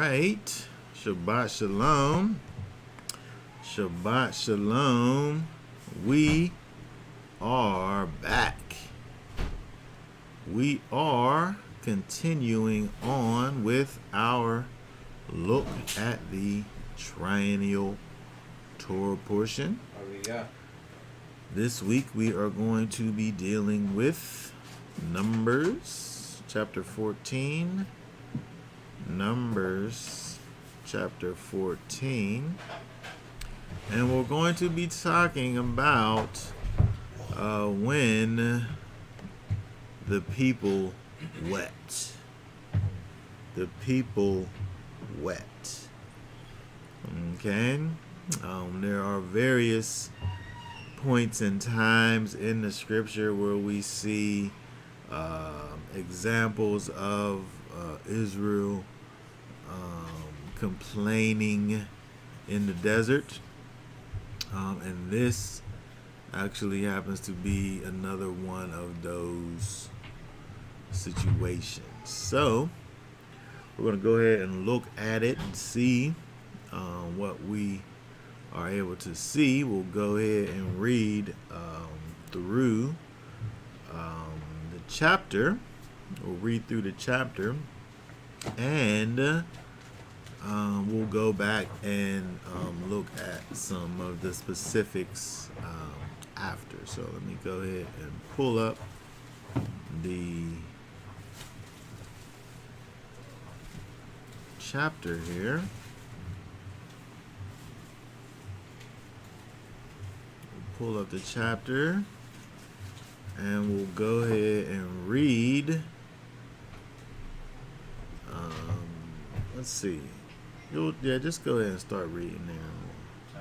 right. Shabbat Shalom. Shabbat Shalom. We are back. We are continuing on with our look at the triennial Torah portion. This week we are going to be dealing with Numbers chapter 14. Numbers chapter 14. And we're going to be talking about when the people wept. The people wept. Okay? There are various points and times in the scripture where we see examples of Israel complaining in the desert. And this actually happens to be another one of those situations. So we're going to go ahead and look at it and see what we are able to see. We'll go ahead and read through the chapter. We'll read through the chapter, and we'll go back and look at some of the specifics after. So let me go ahead and pull up the chapter here. We'll pull up the chapter, and we'll go ahead and read. Let's see. Just go ahead and start reading there.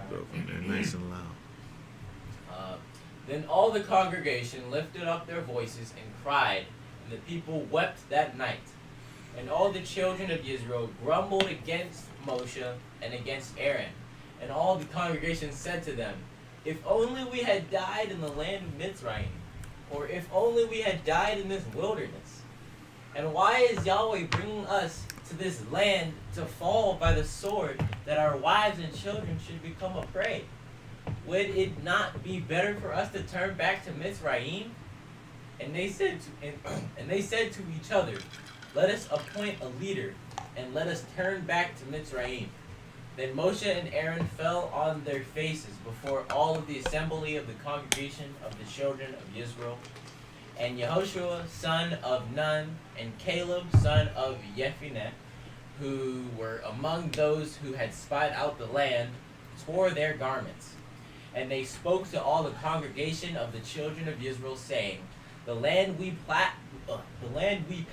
We'll go from there nice and loud. Then all the congregation lifted up their voices and cried, and the people wept that night. And all the children of Israel grumbled against Moshe and against Aaron. And all the congregation said to them, "If only we had died in the land of Mitzrayim, or if only we had died in this wilderness. And why is Yahweh bringing us to this land to fall by the sword, that our wives and children should become a prey? Would it not be better for us to turn back to Mitzrayim?" And they said to each other, "Let us appoint a leader, and let us turn back to Mitzrayim." Then Moshe and Aaron fell on their faces before all of the assembly of the congregation of the children of Israel. And Yehoshua, son of Nun, and Caleb, son of Jephunneh, who were among those who had spied out the land, tore their garments. And they spoke to all the congregation of the children of Israel, saying, The land we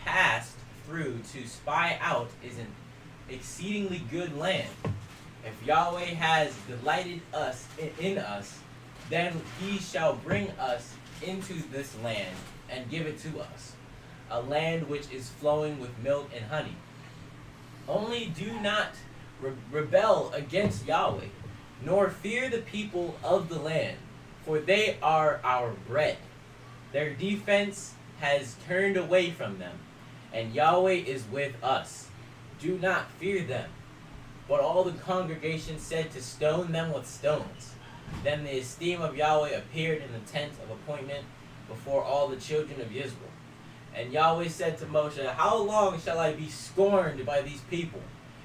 passed through to spy out is an exceedingly good land. If Yahweh has delighted in us, then he shall bring us into this land and give it to us, a land which is flowing with milk and honey. Only do not rebel against Yahweh, nor fear the people of the land, for they are our bread. Their defense has turned away from them, and Yahweh is with us. Do not fear them. But all the congregation said to stone them with stones. Then the esteem of Yahweh appeared in the tent of appointment before all the children of Israel. And Yahweh said to Moshe, How long shall I be scorned by these people?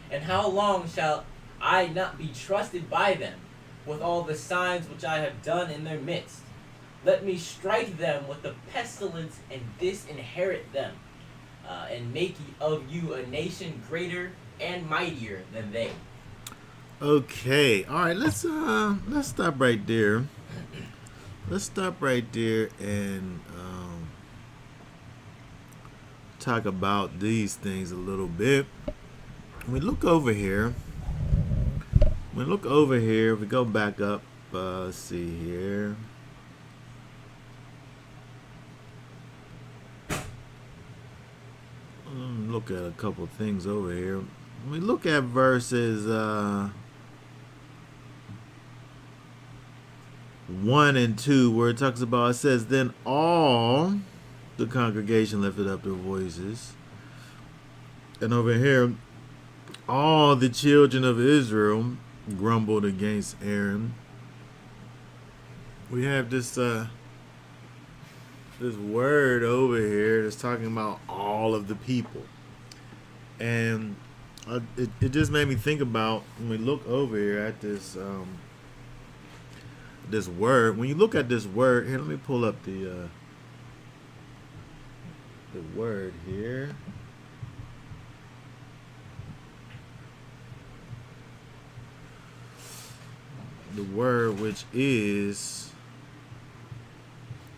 And how long shall I not be trusted by them, with all the signs which I have done in their midst? Let me strike them with the pestilence and disinherit them, and make of you a nation greater and mightier than they. Okay, all right. Let's stop right there. Let's stop right there and talk about these things a little bit. When we look over here, if we go back up, let's see here. Look at a couple things over here. When we look at verses 1 and 2, where it talks about, it says, Then all the congregation lifted up their voices. And over here, all the children of Israel grumbled against Aaron. We have this this word over here that's talking about all of the people, and it just made me think about when we look over here at this this word. When you look at this word here, let me pull up the word here. The word, which is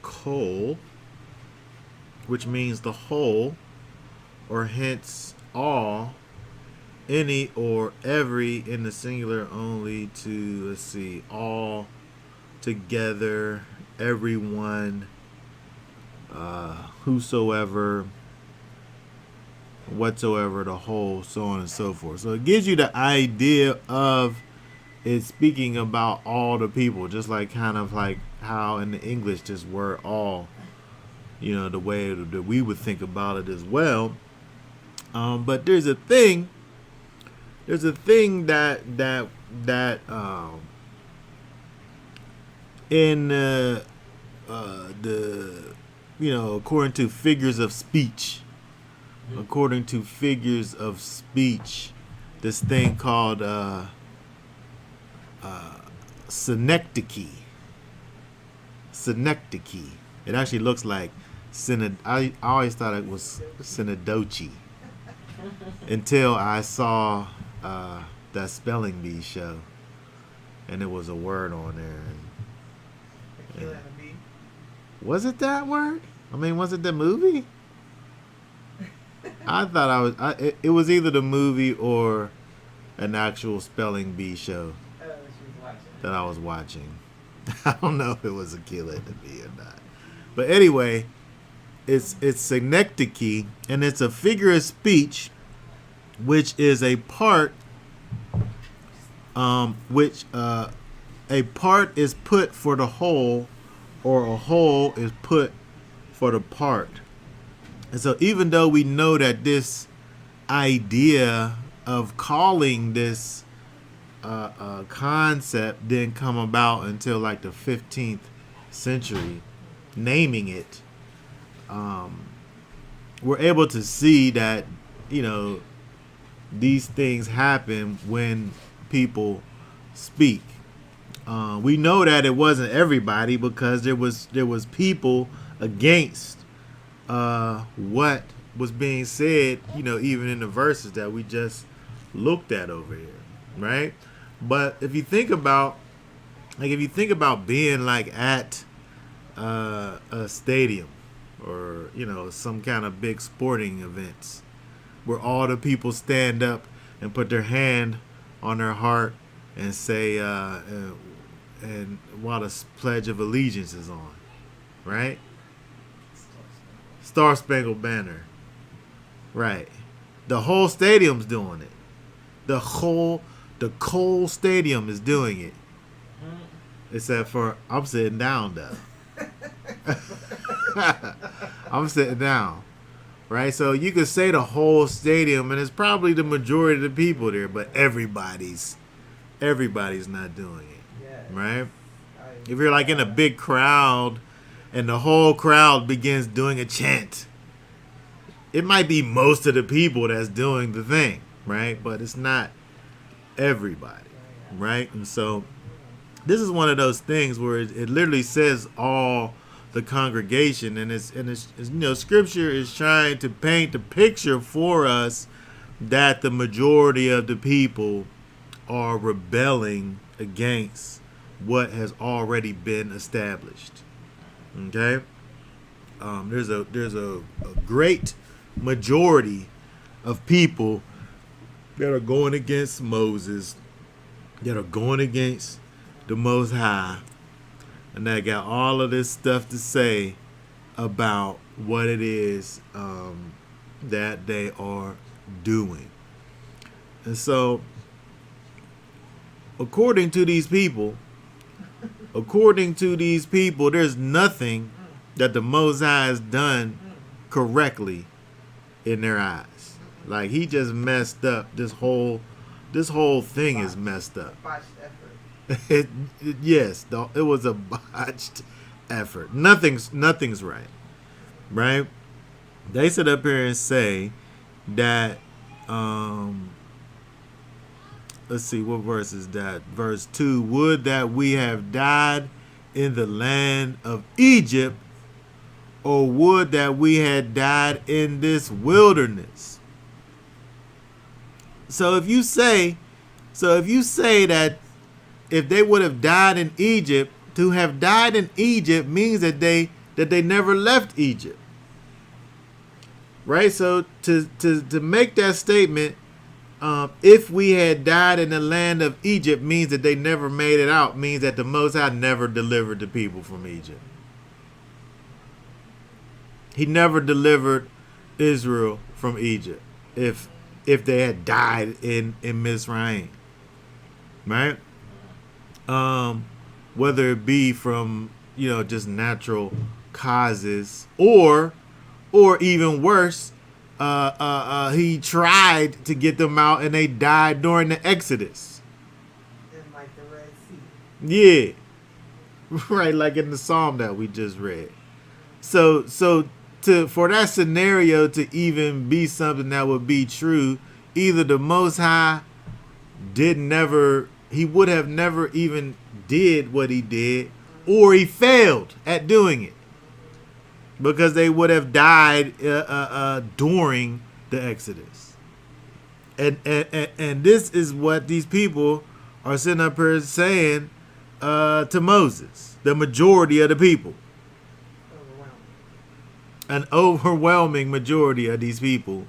kol, which means the whole, or hence all, any or every in the singular only to, let's see, all together, everyone, whosoever, whatsoever, the whole, so on and so forth. So it gives you the idea of it's speaking about all the people, just like kind of like how in the English this word all, you know, the way that we would think about it as well. But there's a thing that in the you know, according to figures of speech, this thing called synecdoche. It actually looks like I always thought it was synodoche until I saw that spelling bee show, and it was a word on there. And was it that word? I mean, was it the movie? I thought it was either the movie or an actual spelling bee show that I was watching. I don't know if it was a killer in the bee or not. But anyway, it's synecdoche, and it's a figure of speech, which is a part, which a part is put for the whole, or a whole is put for the part. And so even though we know that this idea of calling this concept didn't come about until like the 15th century, naming it, we're able to see that, you know, these things happen when people speak. We know that it wasn't everybody, because there was people against what was being said, you know, even in the verses that we just looked at over here, right? But if you think about being like at a stadium, or, you know, some kind of big sporting events where all the people stand up and put their hand on their heart and say, and while the Pledge of Allegiance is on, right? Star Spangled Banner, right? The whole stadium's doing it. The whole stadium is doing it. Except for I'm sitting down though. I'm sitting down, right? So you could say the whole stadium, and it's probably the majority of the people there, but everybody's not doing it, right? If you're like in a big crowd and the whole crowd begins doing a chant, it might be most of the people that's doing the thing, right? But it's not everybody, right? And so this is one of those things where it literally says all the congregation, and it's you know, Scripture is trying to paint the picture for us that the majority of the people are rebelling against what has already been established. Okay, there's a great majority of people that are going against Moses, that are going against the Most High, and that got all of this stuff to say about what it is that they are doing. And so, according to these people, there's nothing that the Most High has done correctly in their eyes. Like, he just messed up this whole This whole thing is messed up. Botched effort. Yes, it was a botched effort. Nothing's right, right? They sit up here and say that. Let's see, what verse is that? Verse 2. Would that we have died in the land of Egypt, or would that we had died in this wilderness? So if you say that if they would have died in Egypt, to have died in Egypt means that they never left Egypt. Right? So to make that statement, if we had died in the land of Egypt means that they never made it out, means that the Most High never delivered the people from Egypt. He never delivered Israel from Egypt if they had died in Mizraim. Right? Whether it be from, just natural causes or even worse, he tried to get them out and they died during the Exodus. In like the Red Sea. Yeah. Right, like in the Psalm that we just read. So for that scenario to even be something that would be true, either the Most High he would have never even did what he did, or he failed at doing it. Because they would have died during the Exodus. And this is what these people are sitting up here saying to Moses, the majority of the people. An overwhelming majority of these people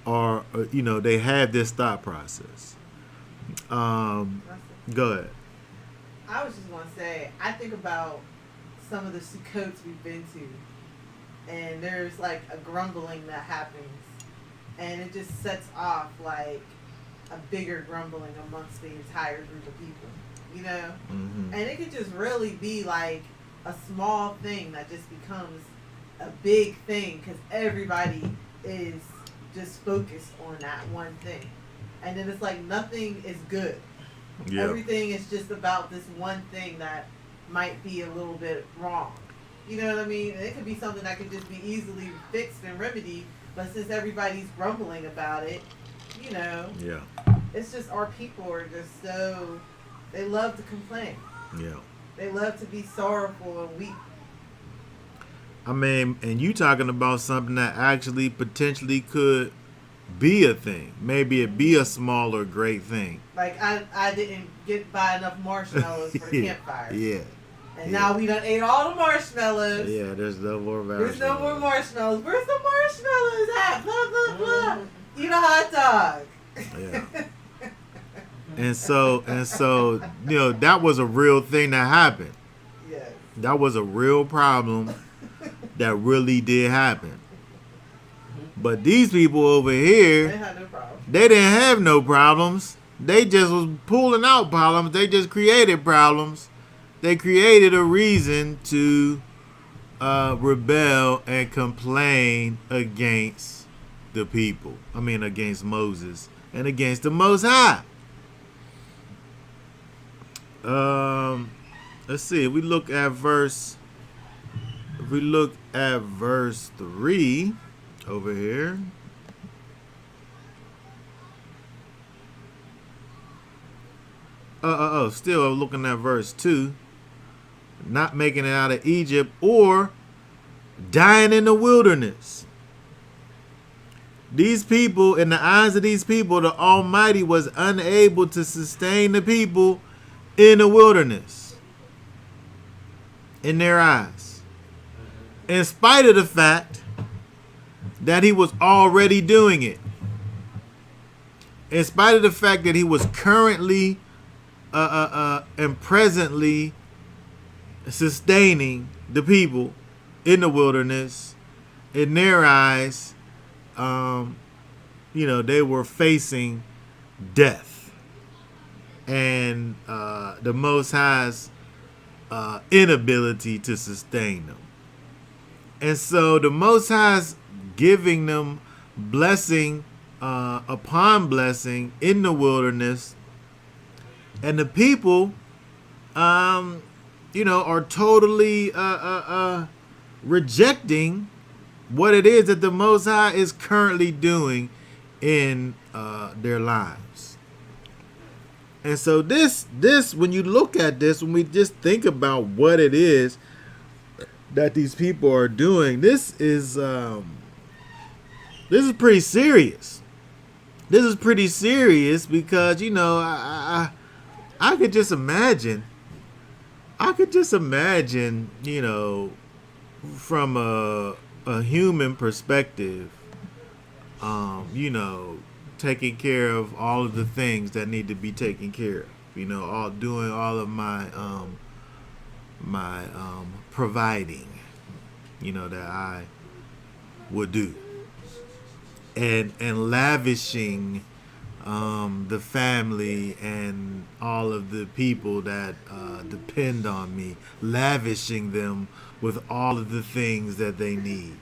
are, they have this thought process. Go ahead. I was just going to say, I think about some of the Sukkots we've been to. And there's like a grumbling that happens, and it just sets off like a bigger grumbling amongst the entire group of people, Mm-hmm. And it could just really be like a small thing that just becomes a big thing because everybody is just focused on that one thing, and then it's like nothing is good. Yeah. Everything is just about this one thing that might be a little bit wrong. You know what I mean? It could be something that could just be easily fixed and remedied, but since everybody's grumbling about it, Yeah. it's just our people are just so, they love to complain. Yeah. They love to be sorrowful and weep. I mean, and you talking about something that actually potentially could be a thing. Maybe it be a small or great thing. Like I didn't buy enough marshmallows for the campfire. Yeah. And now we done ate all the marshmallows. Yeah, there's no more marshmallows. There's no more marshmallows. Where's the marshmallows at? Blah, blah, blah. Eat a hot dog. Yeah. And so, that was a real thing that happened. Yes. That was a real problem that really did happen. But these people over here, They had no problem. they didn't have no problems. They just was pulling out problems. They just created problems. They created a reason to rebel and complain against the people. I mean, against Moses and against the Most High. Let's see. If we look at verse 3 over here. Still looking at verse 2. Not making it out of Egypt or dying in the wilderness. These people, in the eyes of these people, the Almighty was unable to sustain the people in the wilderness. In their eyes. In spite of the fact that he was already doing it. In spite of the fact that he was currently and presently sustaining the people in the wilderness, in their eyes, they were facing death and the Most High's inability to sustain them. And so the Most High's giving them blessing upon blessing in the wilderness, and the people, are totally rejecting what it is that the Most High is currently doing in their lives. And so this, when you look at this, when we just think about what it is that these people are doing, this is pretty serious. This is pretty serious because I could just imagine. From a human perspective, taking care of all of the things that need to be taken care of. Doing all of my providing, that I would do, and lavishing the family and all of the people that depend on me, lavishing them with all of the things that they need,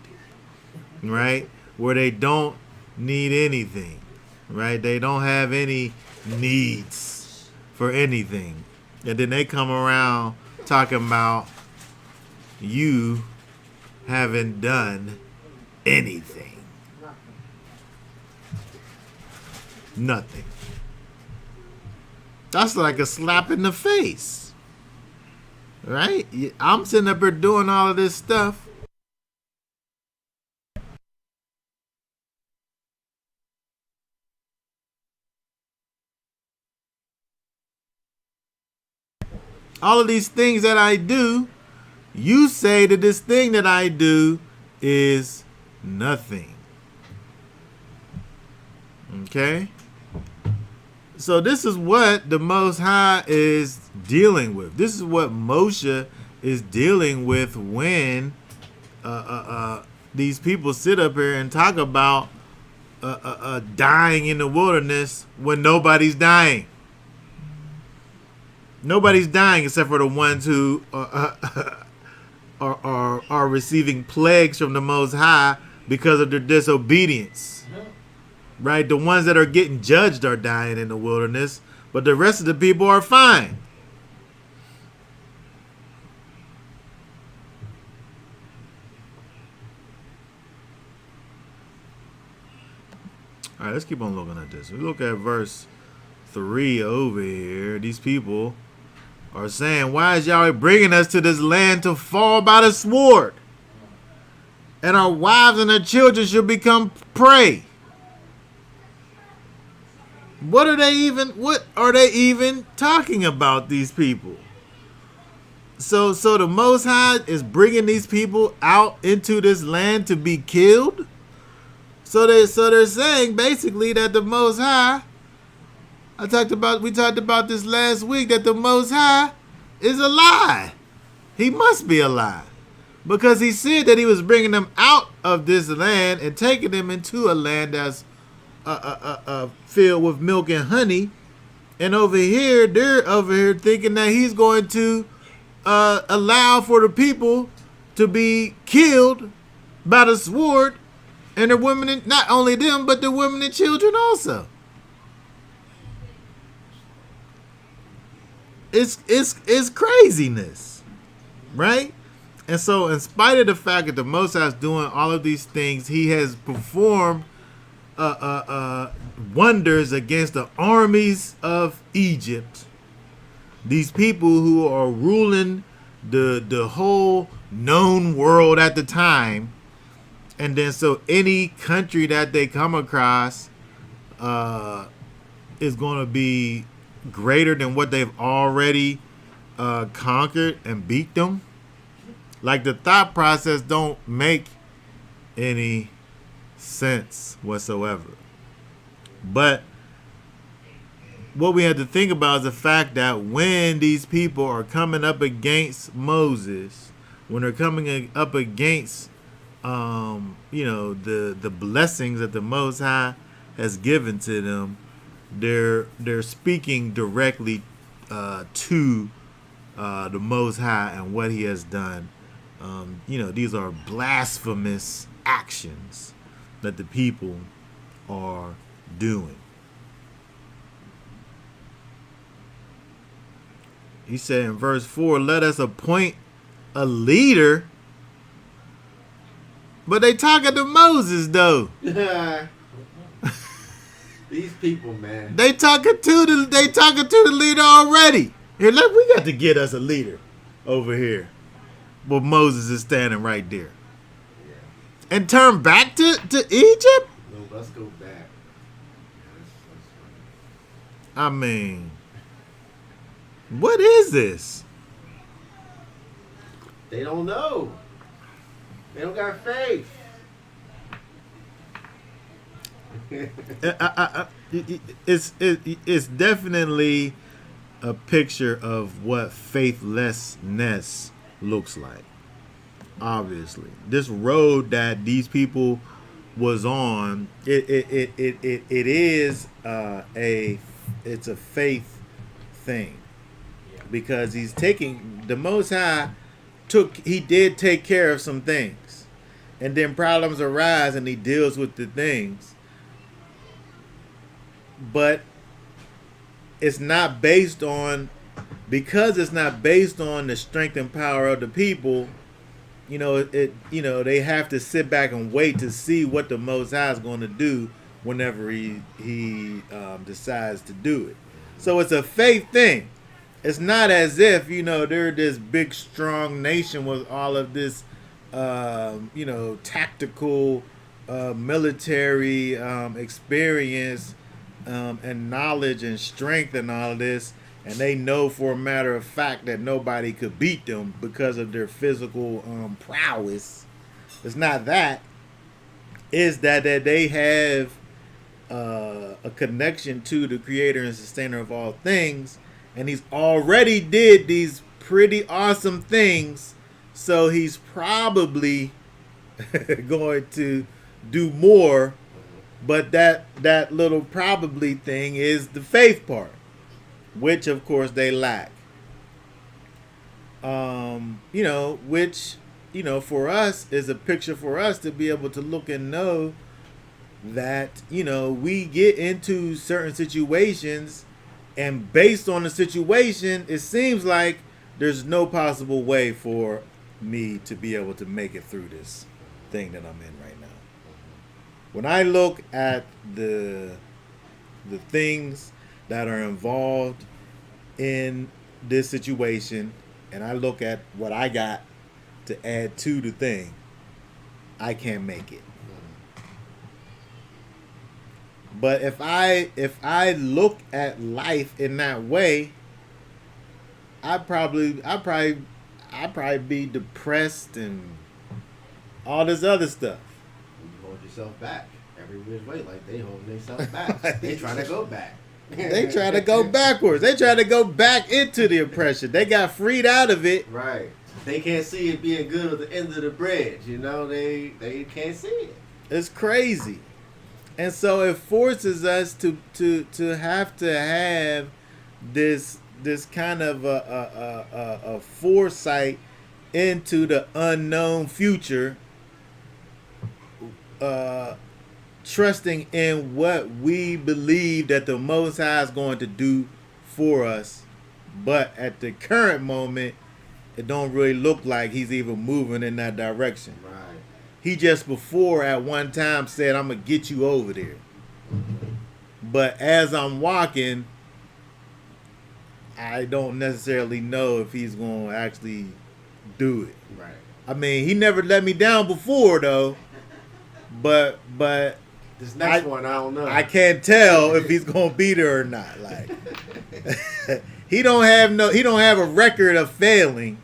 right? Where they don't need anything, right? They don't have any needs for anything. And then they come around talking about you haven't done anything. Nothing. That's like a slap in the face, right? I'm sitting up here doing all of this stuff. All of these things that I do, you say that this thing that I do is nothing. Okay? So this is what the Most High is dealing with. This is what Moshe is dealing with when these people sit up here and talk about dying in the wilderness when nobody's dying. Nobody's dying except for the ones who are receiving plagues from the Most High because of their disobedience. Right? The ones that are getting judged are dying in the wilderness, but the rest of the people are fine. All right, let's keep on looking at this. We look at verse 3 over here. These people are saying, why is Yahweh bringing us to this land to fall by the sword? And our wives and our children shall become prey. What are they even talking about, these people? So the Most High is bringing these people out into this land to be killed? So they're saying basically that the Most High, we talked about this last week, that the Most High is a lie. He must be a lie. Because he said that he was bringing them out of this land and taking them into a land that's filled with milk and honey. And over here, they're over here thinking that he's going to allow for the people to be killed by the sword, and the women, and not only them, but the women and children also. It's craziness, right? And so, in spite of the fact that the Most High is doing all of these things, he has performed wonders against the armies of Egypt. These people who are ruling the whole known world at the time. And then so any country that they come across is going to be greater than what they've already conquered and beat them. Like, the thought process don't make any sense whatsoever. But what we have to think about is the fact that when these people are coming up against Moses, when they're coming up against the blessings that the Most High has given to them, they're speaking directly to the Most High and what he has done. These are blasphemous actions that the people are doing. He said in verse 4, let us appoint a leader. But they talking to Moses though. These people, man. They talking to the leader already. Here, we got to get us a leader over here. But Moses is standing right there. Yeah. And turn back to Egypt? No, let's go back. That's funny. I mean, what is this? They don't know. They don't got faith. It's definitely a picture of what faithlessness looks like. Obviously, this road that these people was on, it's a faith thing, because he's taking the Most High he did take care of some things, and then problems arise and he deals with the things, but it's not based on the strength and power of the people. They have to sit back and wait to see what the Most High is going to do whenever he decides to do it. So it's a faith thing. It's not as if, they're this big, strong nation with all of this, tactical, military experience and knowledge and strength and all of this. And they know for a matter of fact that nobody could beat them because of their physical prowess. It's not that. It's that they have a connection to the creator and sustainer of all things. And he's already did these pretty awesome things. So he's probably going to do more. But that little probably thing is the faith part, which of course they lack. Which for us is a picture for us to be able to look and know that, we get into certain situations, and based on the situation, it seems like there's no possible way for me to be able to make it through this thing that I'm in right now. When I look at the things that are involved in this situation, and I look at what I got to add to the thing, I can't make it. But if I look at life in that way, I'd probably be depressed and all this other stuff. You hold yourself back every which way, like they hold themselves back. They trying to go back. They try to go backwards. They try to go back into the oppression. They got freed out of it. Right. They can't see it being good at the end of the bridge. They can't see it. It's crazy. And so it forces us to have this kind of a foresight into the unknown future, trusting in what we believe that the Most High is going to do for us. But at the current moment, it don't really look like he's even moving in that direction. Right. He just before at one time said, I'm going to get you over there. But as I'm walking, I don't necessarily know if he's going to actually do it. Right. I mean, he never let me down before, though. But this next one, I don't know. I can't tell if he's going to be there or not. Like he don't have a record of failing.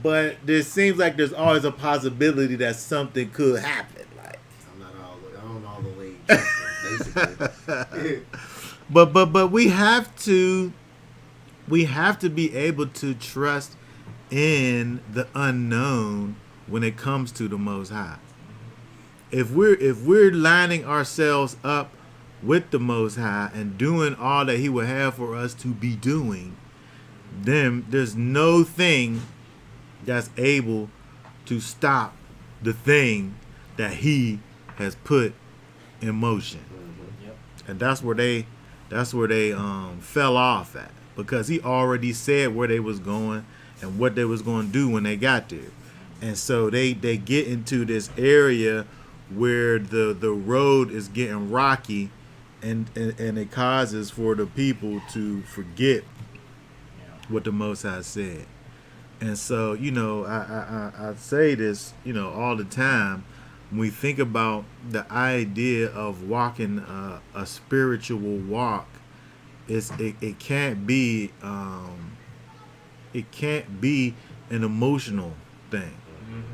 But there seems like there's always a possibility that something could happen. Like I don't know all the way. Basically. But we have to be able to trust in the unknown when it comes to the Most High. If we're lining ourselves up with the Most High and doing all that He would have for us to be doing, then there's no thing that's able to stop the thing that He has put in motion. And that's where they fell off at, because he already said where they was going and what they was going to do when they got there. And so they get into this area where the road is getting rocky, and it causes for the people to forget what the Most High said. And so, I say this, all the time. When we think about the idea of walking a spiritual walk, it can't be an emotional thing,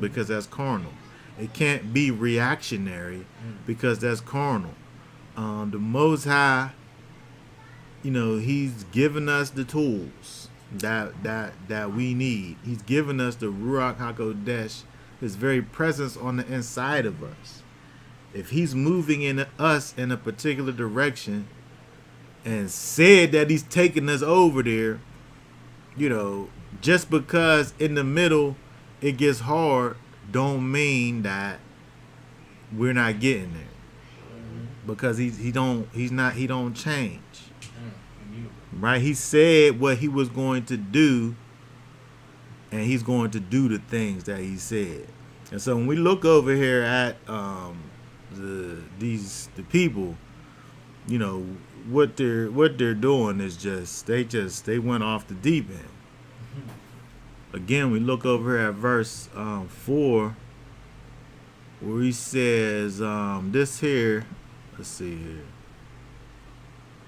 because that's carnal. It can't be reactionary, because that's carnal. The Most High, He's given us the tools that we need. He's given us the Ruach HaKodesh, His very presence on the inside of us. If He's moving in us in a particular direction and said that He's taking us over there, just because in the middle it gets hard, don't mean that we're not getting there. Because he don't change. Right? He said what He was going to do, and He's going to do the things that He said. And so when we look over here at the people, what they're doing is they went off the deep end. Again, we look over here at verse 4, where he says this here. Let's see here.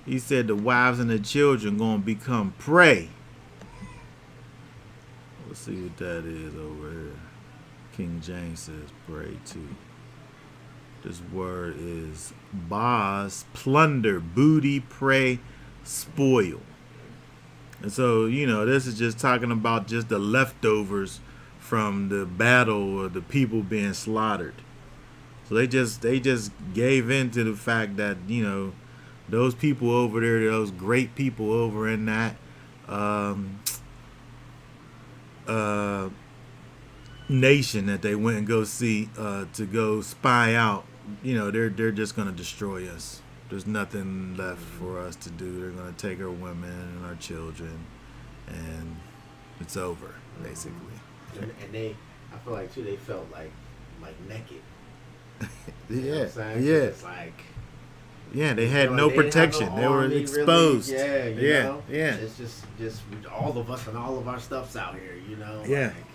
He said the wives and the children gonna become prey. Let's see what that is over here. King James says prey too. This word is baz, plunder, booty, prey, spoil. And so, this is just talking about just the leftovers from the battle or the people being slaughtered. So they just gave in to the fact that, those people over there, those great people over in that nation that they went and go see to go spy out, they're just gonna destroy us. There's nothing left for us to do. They're gonna take our women and our children, and it's over, basically. And they, I feel like too, they felt like naked. Yeah, It's like, they had no protection. They were exposed. Really, yeah. It's just all of us and all of our stuff's out here, Yeah. Like,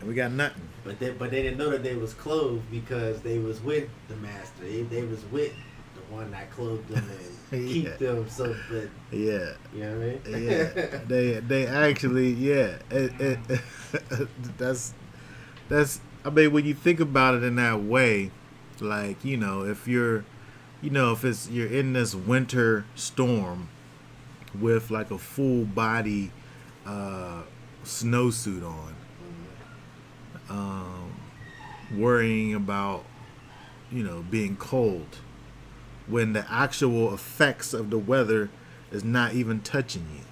We got nothing. But they didn't know that they was clothed, because they was with the master. They was with the one that clothed them and keep them. So, but yeah, you know what I mean? Yeah, they actually that's. I mean, when you think about it in that way, like if you're in this winter storm with like a full body snowsuit on, worrying about being cold, when the actual effects of the weather is not even touching you,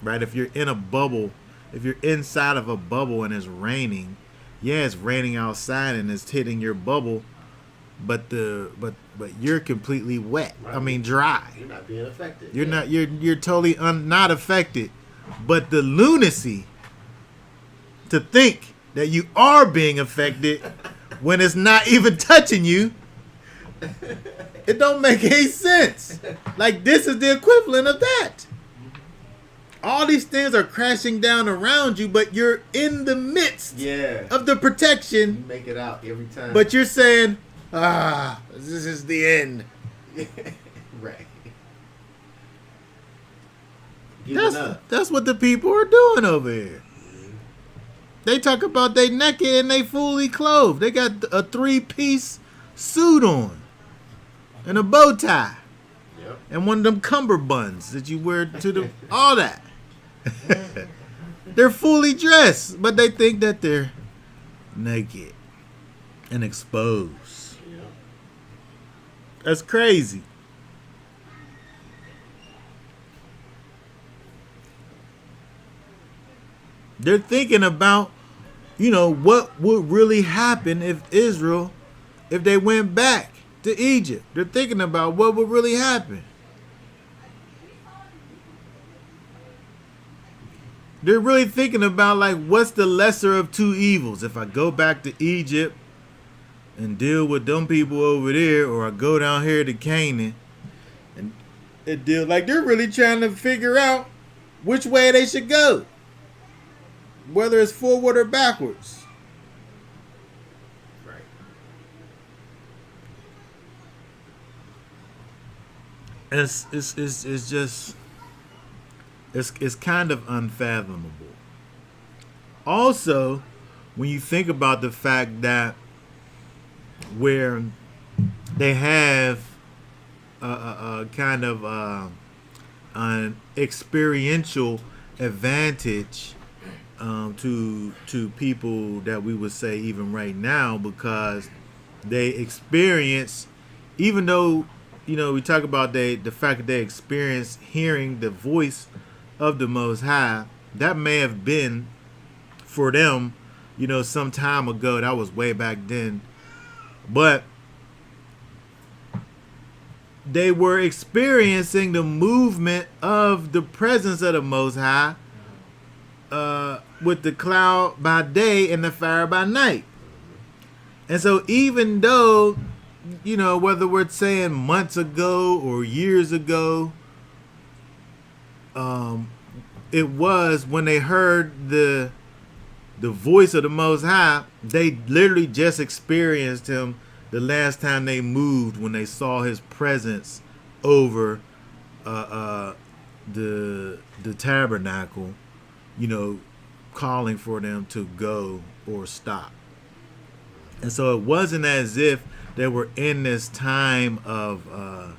right? If you're in a bubble, if you're inside of a bubble and it's raining, it's raining outside and it's hitting your bubble, but you're completely wet. Right. I mean, dry. You're not being affected. You're totally not affected. But the lunacy to think that you are being affected when it's not even touching you, it don't make any sense. Like, this is the equivalent of that. All these things are crashing down around you, but you're in the midst of the protection. You make it out every time. But you're saying, this is the end. Right. That's what the people are doing over here. They talk about they naked and they fully clothed. They got a 3-piece suit on and a bow tie. Yep. And one of them cummerbunds that you wear to the all that. They're fully dressed, but they think that they're naked and exposed. Yep. That's crazy. They're thinking about, what would really happen if they went back to Egypt. They're thinking about what would really happen. They're really thinking about, like, what's the lesser of two evils? If I go back to Egypt and deal with them people over there, or I go down here to Canaan and deal, like, they're really trying to figure out which way they should go, whether it's forward or backwards. Right. It's just it's kind of unfathomable. Also, when you think about the fact that where they have a kind of an experiential advantage to people that we would say even right now, because they experience, even though, you know, we talk about the fact that they experience hearing the voice of the Most High, that may have been for them, you know, some time ago. That was way back then. But they were experiencing the movement of the presence of the Most High with the cloud by day and the fire by night. And so even though, you know, whether we're saying months ago or years ago, it was when they heard the voice of the Most High, they literally just experienced him the last time they moved, when they saw his presence over the tabernacle, you know, calling for them to go or stop. And so it wasn't as if they were in this time of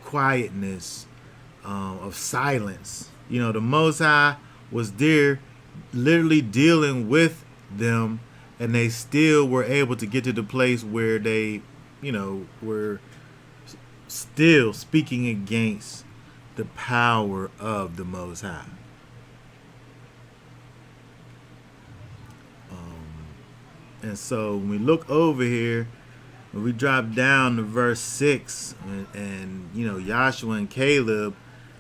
quietness, of silence. You know, the Most High was there literally dealing with them, and they still were able to get to the place where they, you know, were still speaking against the power of the Most High. And so when we look over here, when we drop down to verse 6, and you know, Joshua and Caleb,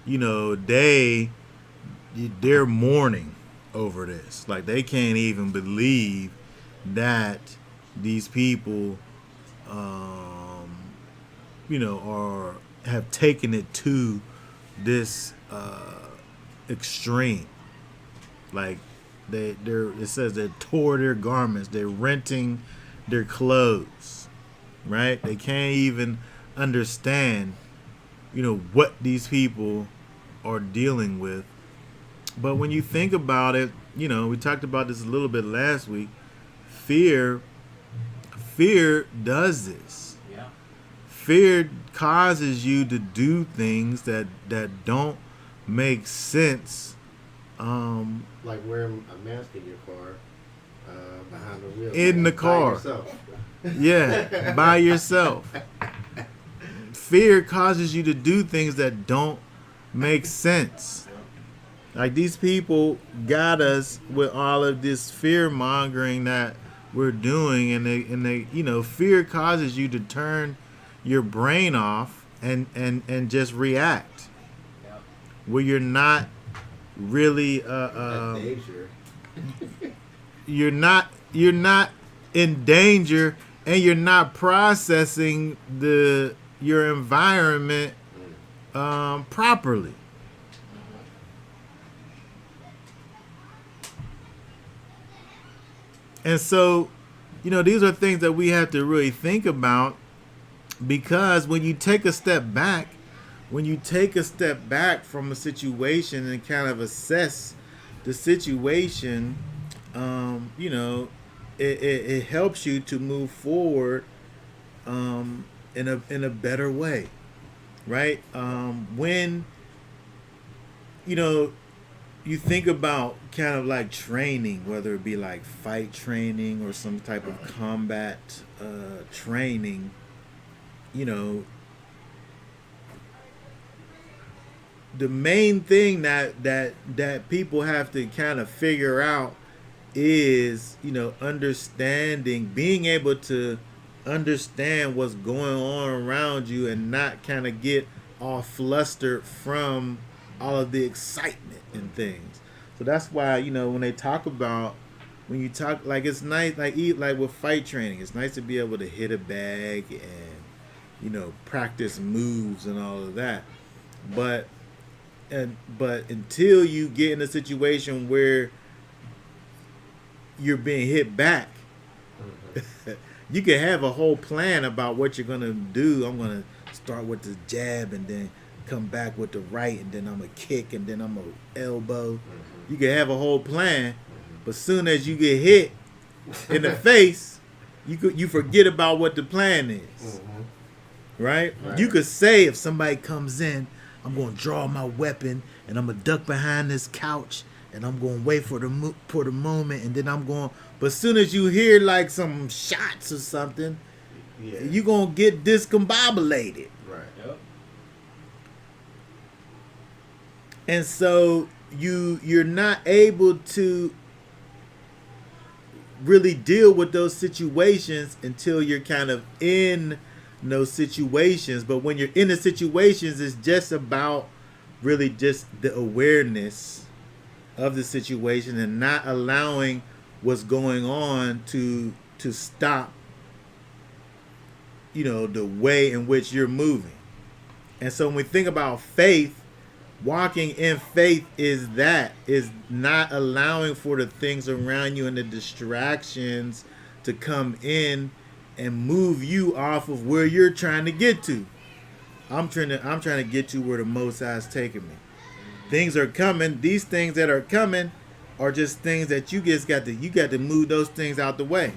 you know, they're mourning over this. Like, they can't even believe that these people, you know, have taken it to this extreme. Like, it says they tore their garments, they're renting their clothes, right? They can't even understand, you know, what these people are dealing with. But when you think about it, you know, we talked about this a little bit last week. Fear does this. Yeah. Fear causes you to do things that don't make sense. Like wearing a mask in your car, behind the wheel. In the car. By yourself. Yeah, by yourself. Fear causes you to do things that don't make sense. Like, these people got us with all of this fear mongering that we're doing, and they, you know, fear causes you to turn your brain off and just react. Yep. Where you're not really you're not in danger, and you're not processing your environment properly. And so, you know, these are things that we have to really think about, because when you take a step back from a situation and kind of assess the situation, you know, it helps you to move forward in a better way, right? When, you know, you think about kind of like training, whether it be like fight training or some type of combat training, you know, the main thing that people have to kind of figure out is, you know, understanding, being able to understand what's going on around you and not kind of get all flustered from all of the excitement and things. So that's why, when they talk about, when you talk, like, it's nice, like with fight training, it's nice to be able to hit a bag and, practice moves and all of that. But until you get in a situation where you're being hit back, you can have a whole plan about what you're gonna do. I'm gonna start with the jab and then come back with the right, and then I'm gonna kick, and then I'm gonna elbow. You can have a whole plan, but soon as you get hit in the face, you forget about what the plan is. Right? You could say, if somebody comes in, I'm gonna draw my weapon and I'm gonna duck behind this couch and I'm gonna wait for the moment, and then I'm going. But as soon as you hear like some shots or something, you gonna get discombobulated. Right. Yep. And so you're not able to really deal with those situations until you're kind of in those situations. But when you're in the situations, it's just about really just the awareness of the situation and not allowing what's going on to stop, the way in which you're moving. And so when we think about faith, walking in faith is not allowing for the things around you and the distractions to come in and move you off of where you're trying to get to. I'm trying to get to where the Most High is taking me. Things are coming. These things that are coming are just things that you got to move those things out the way.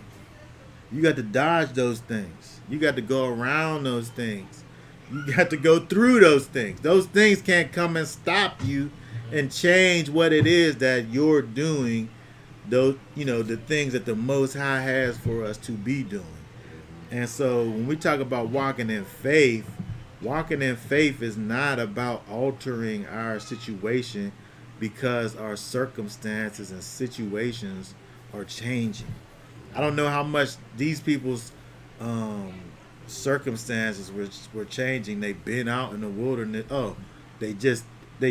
You got to dodge those things. You got to go around those things. You got to go through those things. Those things can't come and stop you and change what it is that you're doing. Those, the things that the Most High has for us to be doing. And so when we talk about walking in faith is not about altering our situation because our circumstances and situations are changing. I don't know how much these people's circumstances were changing. They've been out in the wilderness. They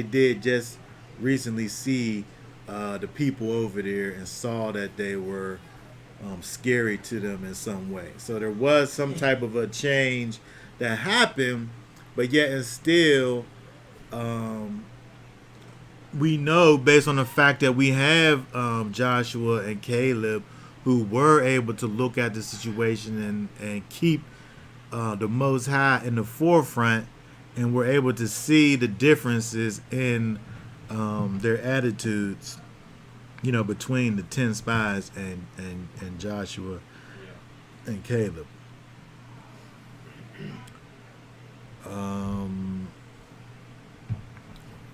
did just recently see the people over there and saw that they were scary to them in some way. So there was some type of a change that happened, but yet and still, we know based on the fact that we have Joshua and Caleb who were able to look at the situation and keep the Most High in the forefront, and were able to see the differences in their attitudes, between the 10 spies and Joshua and Caleb.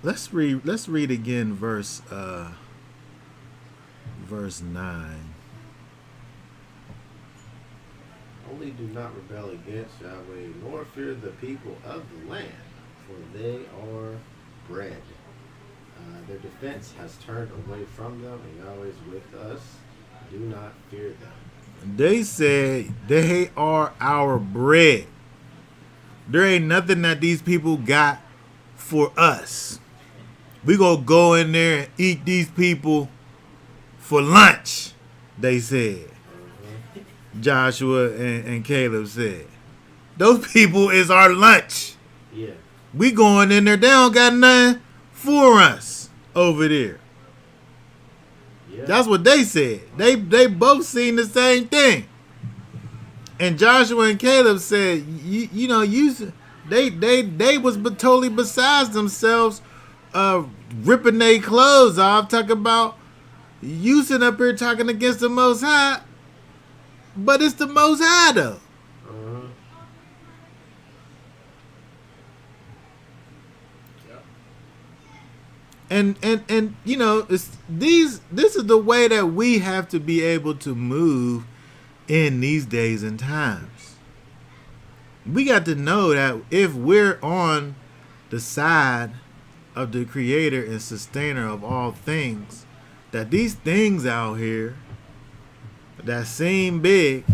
Let's read again verse 9. Only do not rebel against Yahweh, nor fear the people of the land, for they are bread. Their defense has turned away from them, and Yahweh is with us. Do not fear them. They said they are our bread. There ain't nothing that these people got for us. We gonna go in there and eat these people for lunch, they said. Joshua and Caleb said. Those people is our lunch. Yeah. We going in there, they don't got nothing for us over there. Yeah. That's what they said. They both seen the same thing. And Joshua and Caleb said, they was totally besides themselves, ripping their clothes off, talking about you sitting up here talking against the Most High, but it's the Most High though. Uh-huh. And it's this is the way that we have to be able to move in these days and times. We got to know that if we're on the side of the creator and sustainer of all things, that these things out here that seem big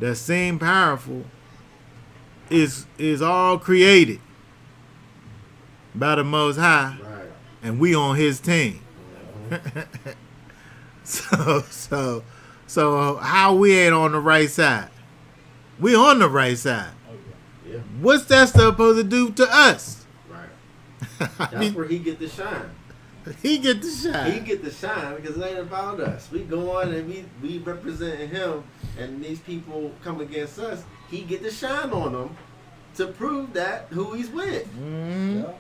that seem powerful is all created by the Most High, Right. and we on His team. Mhm. So how we ain't on the right side? We on the right side. Oh yeah. Yeah. What's that supposed to do to us? Right. I That's mean, where he get the shine. he get the He shine. get the shine because it ain't about us. We go on and we representing him, and these people come against us. He get the shine on them to prove that who he's with. Mhm. Yeah.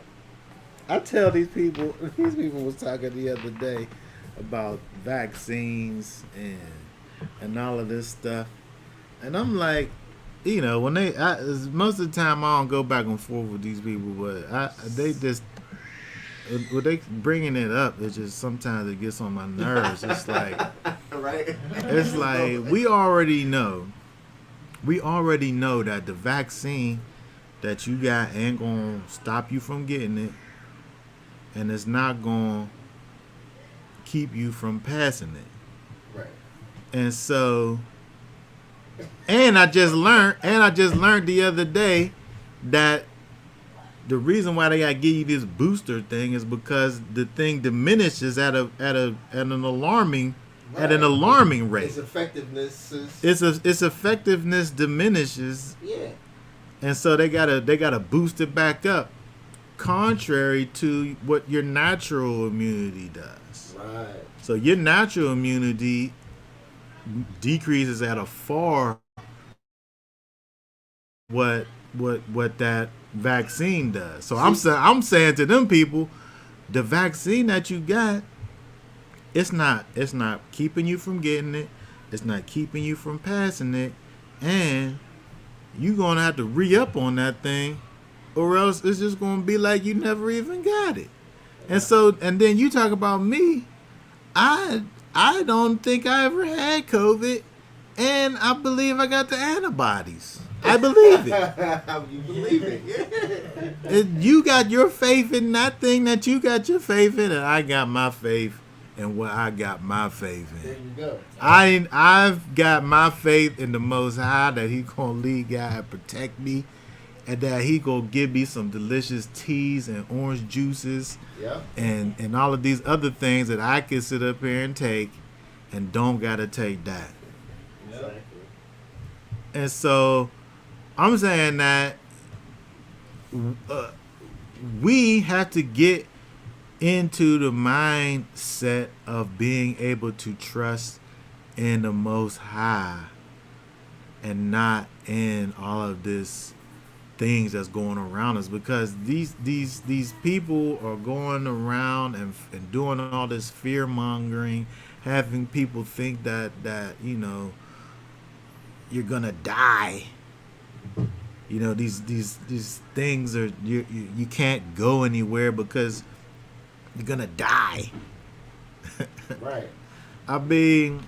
I tell these people was talking the other day about vaccines and all of this stuff, and I'm like, when most of the time I don't go back and forth with these people, but they just when they bringing it up, it just sometimes it gets on my nerves. It's like Right. we already know that the vaccine that you got ain't gonna stop you from getting it, and it's not gonna keep you from passing it. Right. And so, and I just learned the other day that the reason why they gotta give you this booster thing is because the thing diminishes at an alarming rate. Its effectiveness is Its effectiveness diminishes, yeah. and so they gotta boost it back up, contrary to what your natural immunity does. Right. So your natural immunity decreases at a far what that vaccine does. So I'm saying to them people, the vaccine that you got, it's not keeping you from getting it. It's not keeping you from passing it, and you're gonna have to re-up on that thing, or else it's just gonna be like you never even got it. And then you talk about me. I don't think I ever had COVID, and I believe I got the antibodies. I believe it. You believe it? Yeah. You got your faith in that thing that you got your faith in, and I got my faith in what I got my faith There in. you go. I've got my faith in the Most High that He gonna lead God and protect me, and that He gonna give me some delicious teas and orange juices Yeah. and all of these other things that I can sit up here and take, and don't gotta take that. Exactly. And so I'm saying that we have to get into the mindset of being able to trust in the Most High and not in all of this things that's going around us, because these people are going around and doing all this fear mongering, having people think that you're gonna die. These things are you can't go anywhere because you're gonna die. Right. I mean,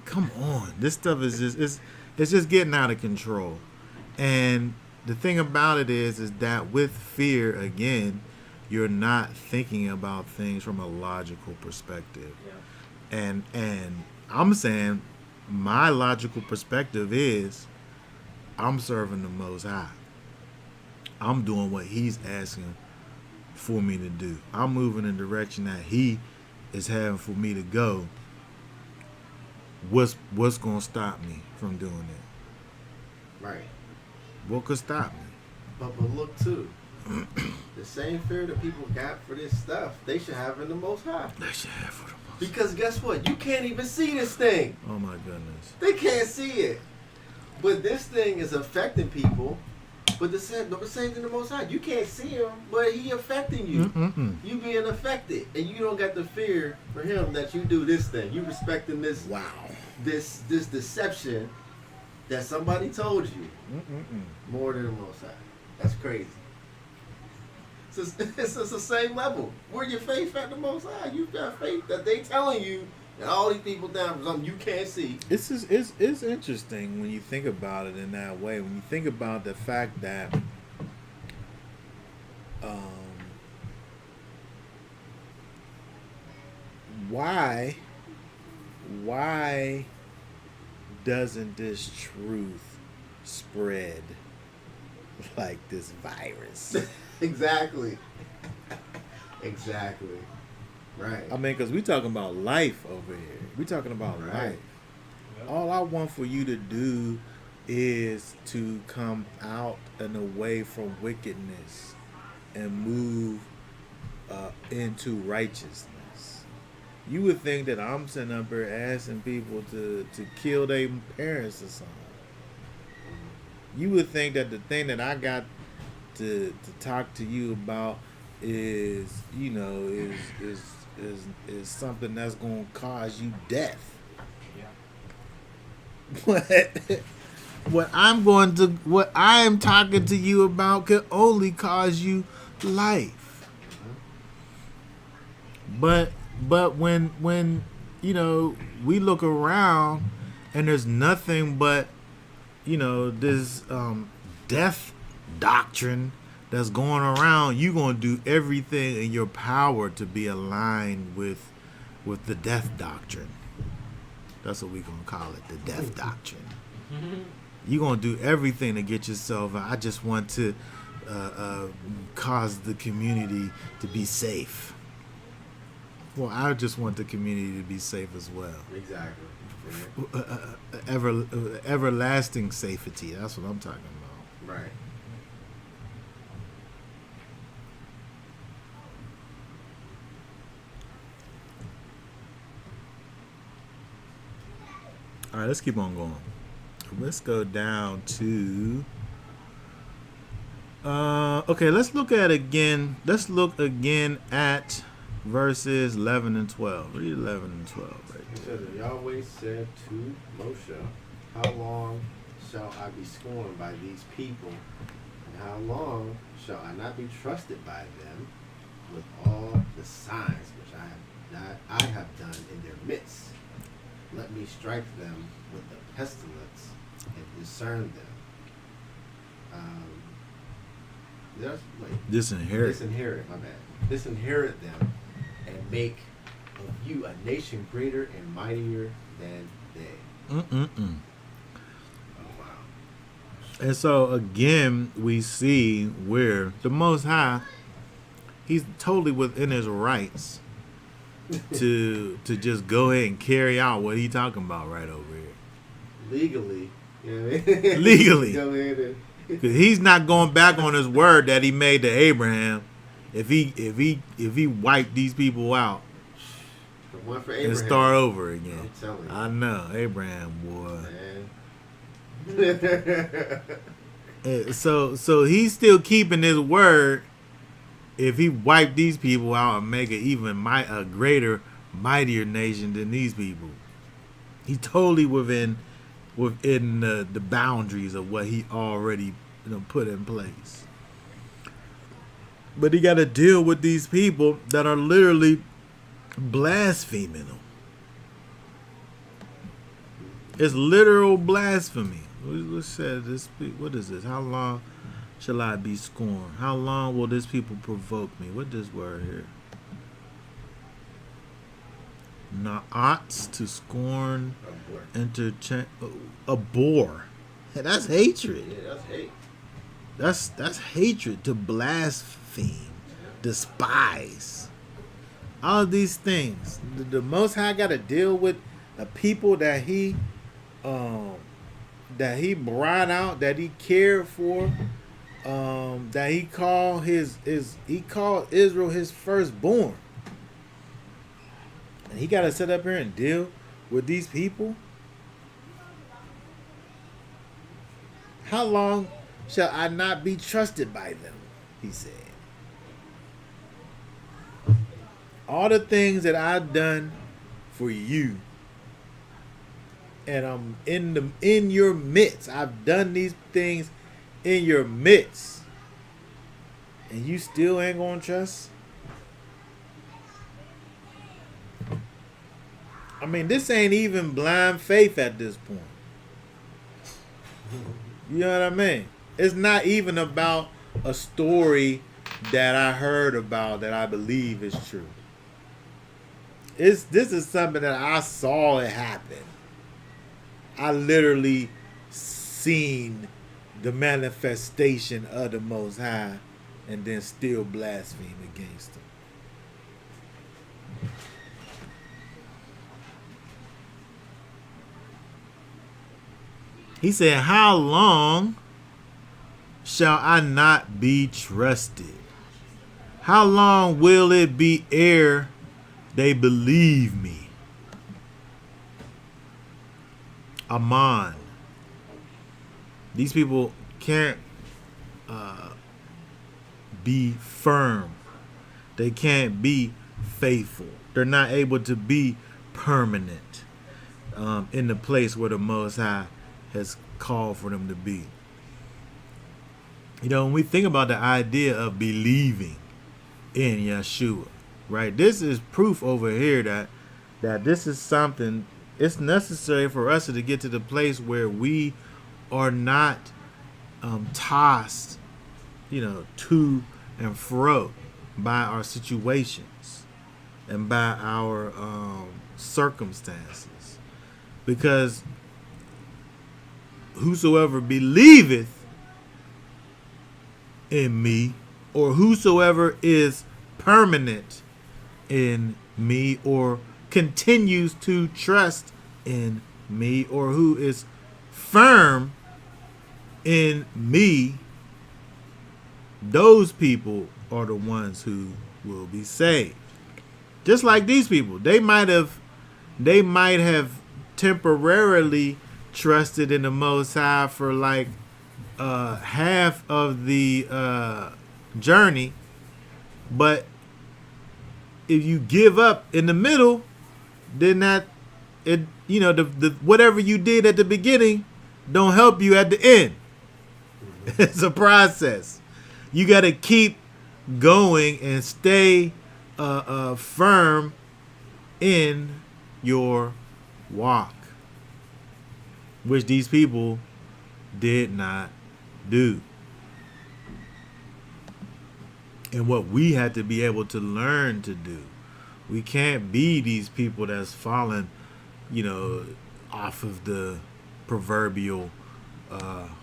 come on, this stuff is it's just getting out of control. And the thing about it is that with fear, again, you're not thinking about things from a logical perspective. Yeah. And I'm saying my logical perspective is I'm serving the Most High. I'm doing what He's asking for me to do. I'm moving in the direction that He is having for me to go. What's gonna stop me from doing it? Right. What could stop me? But look too. The same fear that people got for this stuff, they should have in the Most High. They should have for the Most. Because guess what? You can't even see this thing. Oh my goodness. They can't see it. But this thing is affecting people. But the same thing the Most High. You can't see him, but he affecting you. Mm-mm-mm. You being affected, and you don't got the fear for him that you do this thing. You respecting this Wow. this deception that somebody told you Mm-mm-mm. more than the Most High. That's crazy. It's the same level. Where your faith at the Most High? You got faith that they telling you that all these people down for something you can't see. It's interesting when you think about it in that way. When you think about the fact that why doesn't this truth spread like this virus? Exactly. Exactly. Right. I mean, because we talking about life over here. We talking about Right. life. Yep. All I want for you to do is to come out and away from wickedness and move into righteousness. You would think that I'm sitting up here asking people to kill their parents or something. You would think that the thing that I got to talk to you about is, you know, is something that's going to cause you death. Yeah. What I am talking to you about could only cause you life. But when you know, we look around and there's nothing but, you know, this death doctrine that's going around, you're going to do everything in your power to be aligned with the death doctrine. That's what we're going to call it, the death doctrine. You're going to do everything to get yourself. I just want to cause the community to be safe. Well, I just want the community to be safe as well. Exactly. Everlasting safety. That's what I'm talking about. Right. All right, let's keep on going. Let's go down to. Okay, let's look at again. Let's look again at verses 11 and 12. Read 11 and 12 right It there. says, Yahweh said to Moshe, how long shall I be scorned by these people? And how long shall I not be trusted by them with all the signs which I have done in their midst? Let me strike them with the pestilence and discern them. Disinherit, my bad. Disinherit them and make of you a nation greater and mightier than they. Mm-mm-mm. Oh, wow. And so again, we see where the Most High, He's totally within His rights to just go ahead and carry out what He talking about right over here. Legally. You know what I mean? Legally. Go ahead and Because He's not going back on His word that He made to Abraham. If he wiped these people out the one for Abraham. and start over again. I'm telling you. I know, Abraham, boy. Man. So he's still keeping his word. If he wiped these people out and make it even a greater, mightier nation than these people, he's totally within the boundaries of what he already put in place. But he got to deal with these people that are literally blaspheming him. It's literal blasphemy. What said this? What is this? How long shall I be scorned? How long will this people provoke me? What this word here? Na'ats, to scorn, interchange, abhor. That's hatred. Yeah, that's hate. That's hatred, to blaspheme, despise. All of these things. The Most High got to deal with the people that He brought out, that He cared for, that He called He called Israel His firstborn. And He got to sit up here and deal with these people. How long shall I not be trusted by them? He said. All the things that I've done for you, and I'm in your midst. I've done these things in your midst, and you still ain't gonna trust? I mean, this ain't even blind faith at this point. You know what I mean? It's not even about a story that I heard about that I believe is true. This is something that I saw it happen. I literally seen the manifestation of the Most High and then still blaspheme against him. He said, how long shall I not be trusted? How long will it be ere they believe me? Aman. These people can't be firm. They can't be faithful. They're not able to be permanent in the place where the Most High has called for them to be. You know, when we think about the idea of believing in Yeshua, right? This is proof over here that this is something. It's necessary for us to get to the place where we are not tossed, to and fro by our situations and by our circumstances, because whosoever believeth in me, or whosoever is permanent in me, or continues to trust in me, or who is firm in me, those people are the ones who will be saved. Just like these people, they might have temporarily trusted in the Most High for like half of the journey, but if you give up in the middle, then the whatever you did at the beginning don't help you at the end. It's a process. You got to keep going and stay firm in your walk, which these people did not do. And what we had to be able to learn to do. We can't be these people that's fallen, off of the proverbial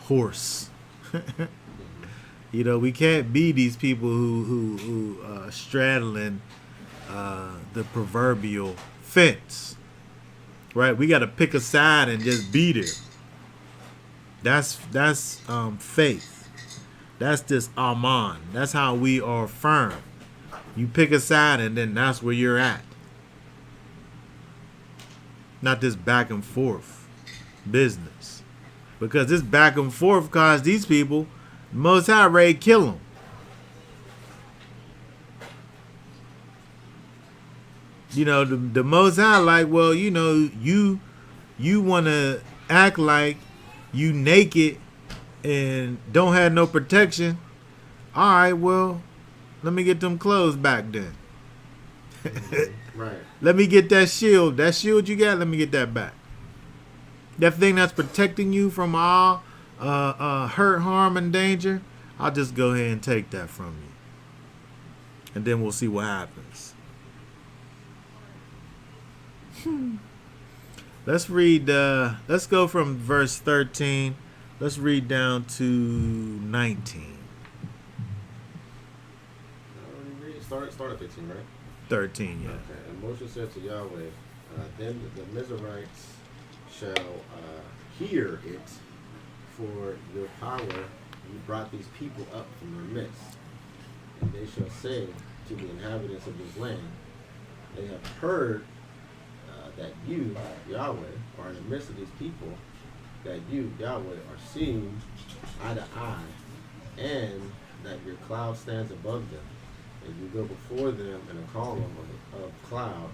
horse. We can't be these people who straddling the proverbial fence, right? We got to pick a side and just be there. That's faith. That's just Aman. That's how we are firm. You pick a side and then that's where you're at. Not this back and forth business. Because this back and forth caused these people, Most High ready to kill them. The Most High like, well, you want to act like you naked and don't have no protection. All right, well, let me get them clothes back then. Right. Let me get that shield. That shield you got, let me get that back. That thing that's protecting you from all hurt, harm, and danger, I'll just go ahead and take that from you. And then we'll see what happens. Let's read, let's go from verse 13. Let's read down to 19. Start at 15, right? 13, yeah. Okay. And Moshe said to Yahweh, then the Mizrahites shall hear it, for your power you brought these people up from their midst. And they shall say to the inhabitants of this land, they have heard that you, Yahweh, are in the midst of these people, that you, Yahweh, are seeing eye to eye, and that your cloud stands above them, and you go before them in a column of cloud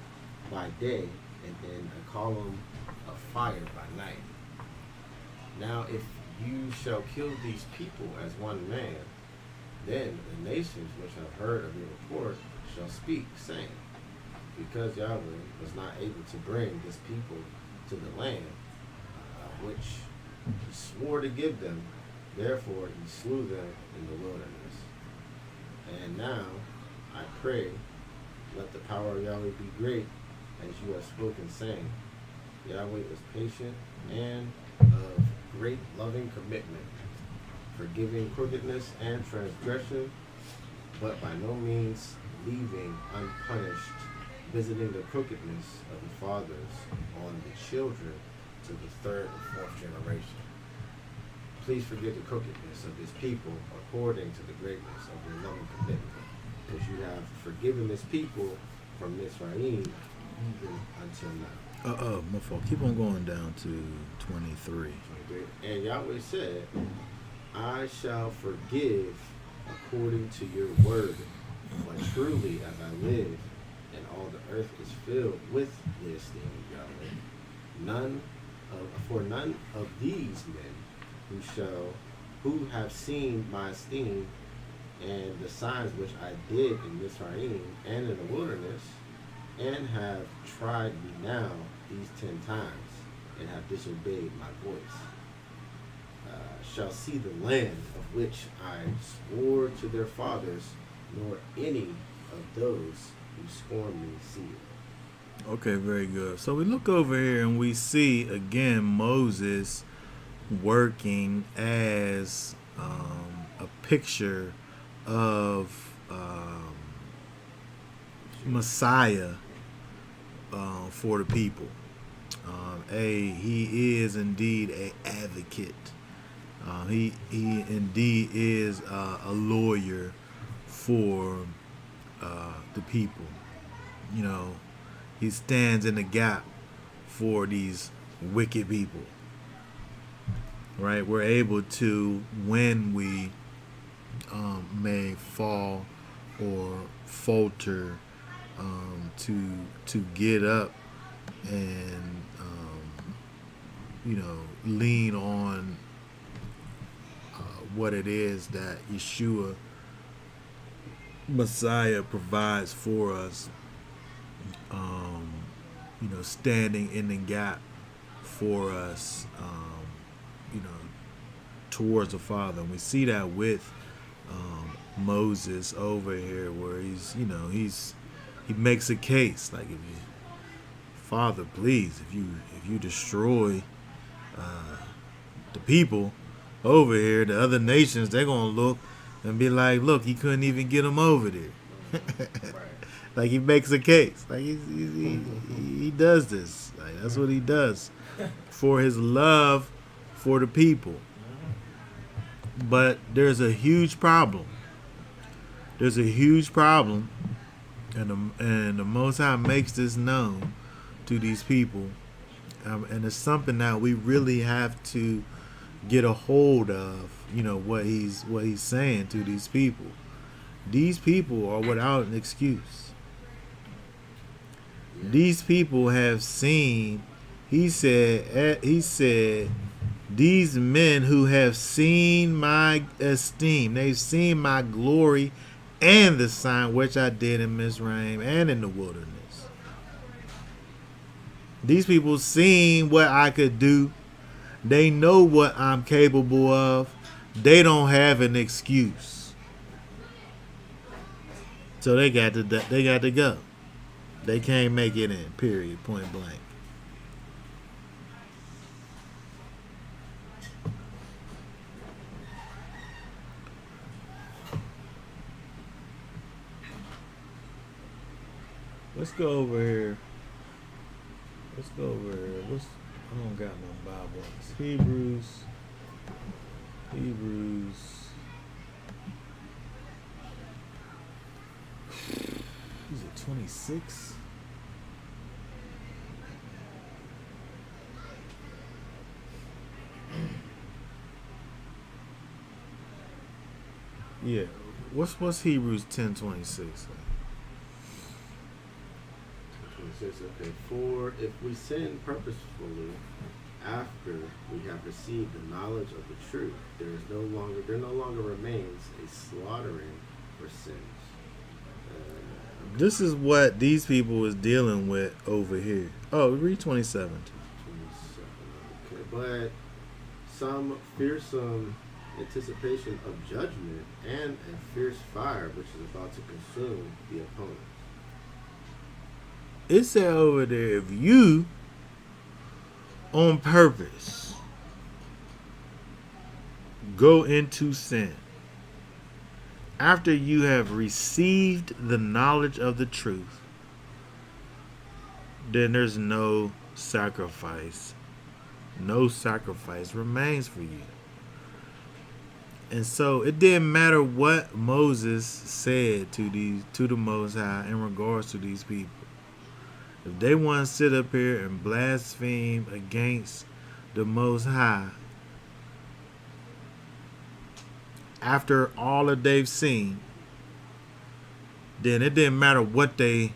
by day, and then a column of fire by night. Now if you shall kill these people as one man, then the nations which have heard of your report shall speak, saying, because Yahweh was not able to bring this people to the land which he swore to give them, therefore he slew them in the wilderness. And now I pray, let the power of Yahweh be great, as you have spoken, saying, Yahweh is patient and of great loving commitment, forgiving crookedness and transgression, but by no means leaving unpunished, visiting the crookedness of the fathers on the children to the third and fourth generation. Please forgive the crookedness of this people according to the greatness of your loving commitment, which you have forgiven this people from Mizraim even until now. My fault. Keep on going down to 23. 23. And Yahweh said, I shall forgive according to your word, but truly as I live, and all the earth is filled with the esteem of Yahweh, none of these men who have seen my esteem and the signs which I did in Mizraim and in the wilderness, and have tried me now these 10 times, and have disobeyed my voice, shall see the land of which I swore to their fathers, nor any of those who scorn me see it. Okay, very good. So we look over here and we see again Moses working as a picture of Messiah for the people. He is indeed an advocate. He indeed is a lawyer for the people. You know, he stands in the gap for these wicked people. Right? We're able to, when we may fall or falter, to get up and lean on what it is that Yeshua Messiah provides for us, standing in the gap for us, towards the Father. And we see that with Moses over here, where he makes a case like, if you, Father, please, if you destroy the people over here, the other nations, they're gonna look and be like, look, he couldn't even get them over there. Like, he makes a case. Like, he does this. Like, that's what he does for his love for the people. But there's a huge problem. There's a huge problem, and the Most High makes this known to these people, and it's something that we really have to get a hold of. What he's saying to these people. These people are without an excuse. These people have seen. He said. These men who have seen my esteem, they've seen my glory and the sign which I did in Mizraim and in the wilderness. These people seen what I could do. They know what I'm capable of. They don't have an excuse. So they got to go. They can't make it in, period, point blank. Let's go over here. I don't got no Bible. It's Hebrews. Is it 26? Yeah. What's Hebrews 10:26? Okay, for if we sin purposefully after we have received the knowledge of the truth, there no longer remains a slaughtering for sins. This is what these people is dealing with over here. Oh, read 27. 27. Okay, but some fearsome anticipation of judgment and a fierce fire which is about to consume the opponents. It said over there, if you on purpose go into sin after you have received the knowledge of the truth, then there's no sacrifice. No sacrifice remains for you. And so it didn't matter what Moses said to the Most High in regards to these people. If they want to sit up here and blaspheme against the Most High after all that they've seen, then it didn't matter what they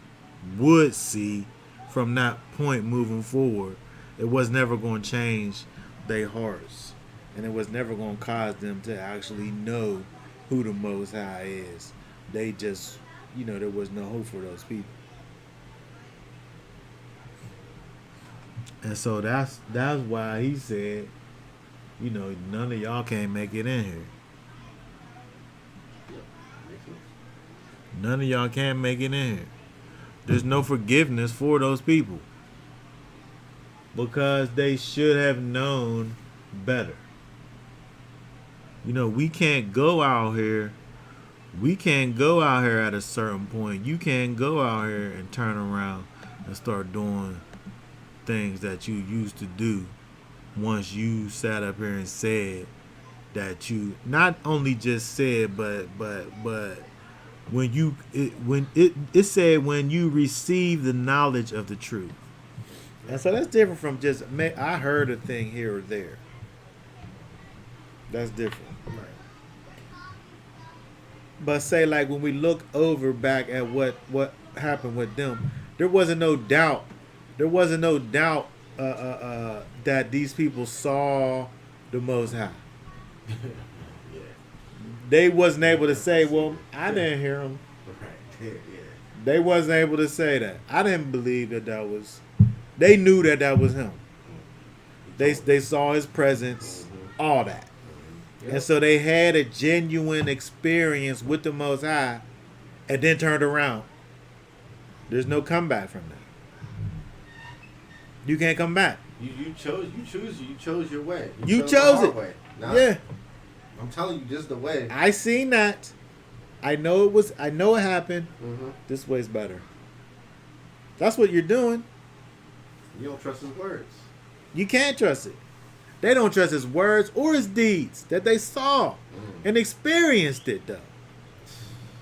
would see from that point moving forward. It was never going to change their hearts. And it was never going to cause them to actually know who the Most High is. They just, there was no hope for those people. And so that's why he said, none of y'all can't make it in here. None of y'all can't make it in here. There's no forgiveness for those people. Because they should have known better. We can't go out here. We can't go out here at a certain point. You can't go out here and turn around and start doing things that you used to do once you sat up here and said that you not only just said, but when it said when you receive the knowledge of the truth. And so that's different from just I heard a thing here or there. That's different. Right. But say like when we look over back at what happened with them, there wasn't no doubt. There wasn't no doubt that these people saw the Most High. Yeah. They wasn't able to say, "Well, I didn't hear him." Right. Yeah. They wasn't able to say that. I didn't believe that was. They knew that was him. They saw his presence, all that. Yep. And so they had a genuine experience with the Most High and then turned around. There's no comeback from that. You can't come back. You chose your way. You chose the it. hard way. Nah, Yeah. I'm telling you, this is the way. I seen that. I know it happened. Mm-hmm. This way's better. That's what you're doing. You don't trust his words. You can't trust it. They don't trust his words or his deeds that they saw and experienced it though.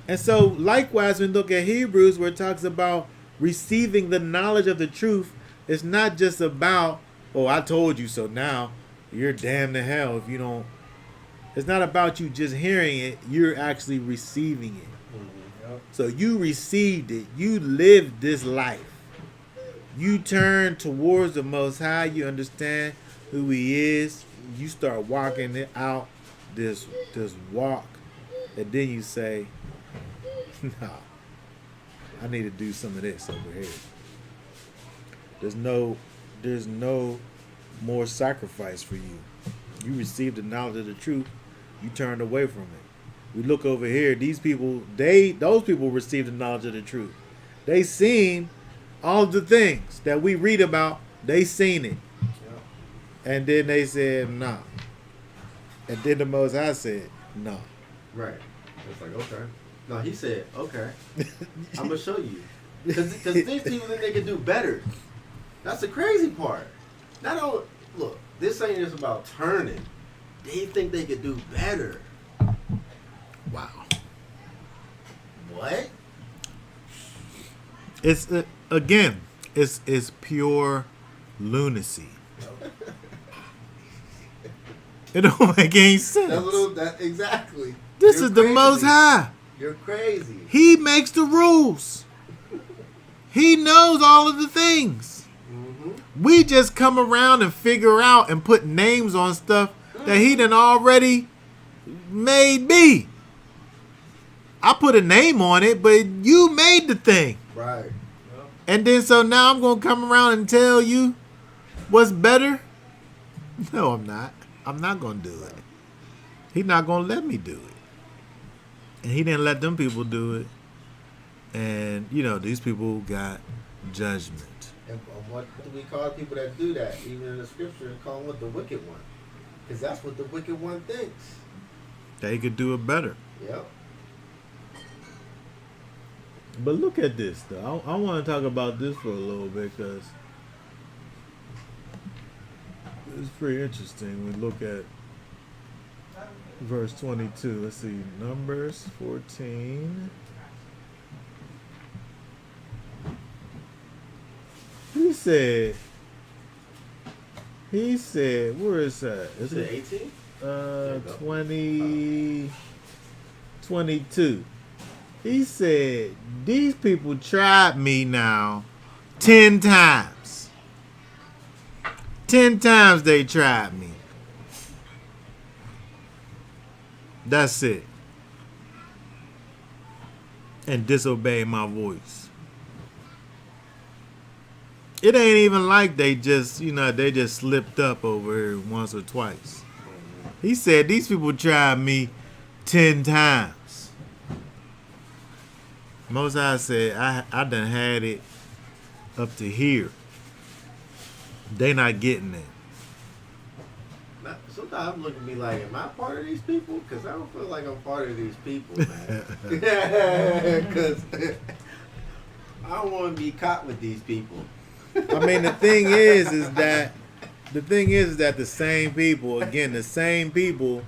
And so likewise, when we look at Hebrews where it talks about receiving the knowledge of the truth, it's not just about, oh, I told you so, now you're damned to hell if you don't. It's not about you just hearing it, you're actually receiving it. Mm-hmm. Yep. So you received it. You lived this life. You turn towards the Most High. You understand who He is. You start walking it out this walk, and then you say, "Nah, I need to do some of this over here." There's no more sacrifice for you. You received the knowledge of the truth. You turned away from it. We look over here. Those people received the knowledge of the truth. They seen all the things that we read about. They seen it. Yeah. And then they said, nah. And then the Most High said, nah. Right. It's like, okay. No, he said, okay. I'm going to show you. Because these people think they can do better. That's the crazy part. Look, this ain't just about turning. They think they could do better. Wow. What? It's it's pure lunacy. It don't make any sense. Exactly. This You're is the crazy. Most High. You're crazy. He makes the rules. He knows all of the things. Mm-hmm. We just come around and figure out and put names on stuff that He done already made be. I put a name on it, but you made the thing. Right. Yep. And then so now I'm going to come around and tell you what's better? No, I'm not. I'm not going to do it. He's not going to let me do it. And He didn't let them people do it. And, these people got judgment. And what do we call people that do that? Even in the scripture, call them the wicked one. Because that's what the wicked one thinks. They could do it better. Yep. But look at this, though. I want to talk about this for a little bit because it's pretty interesting. We look at verse 22. Let's see. Numbers 14. He said, where is that? Is it it 18? 20, 22. He said, these people tried me now 10 times. 10 times they tried me. That's it. And disobeyed my voice. It ain't even like they just slipped up over here once or twice. He said these people tried me 10 times. Most High said I done had it up to here. They not getting it. Sometimes I'm looking at me like, am I part of these people? Because I don't feel like I'm part of these people, man. Because I don't want to be caught with these people. I mean, the thing is that the same people, again, the same people.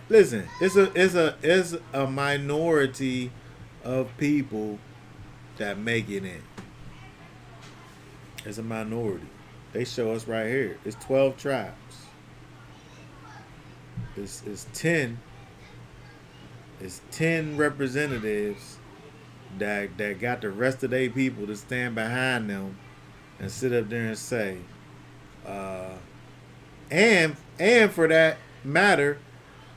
Listen, it's a minority of people that make it in. It's a minority. They show us right here. It's 12 tribes. It's 10. It's 10 representatives that got the rest of their people to stand behind them and sit up there and say, and for that matter,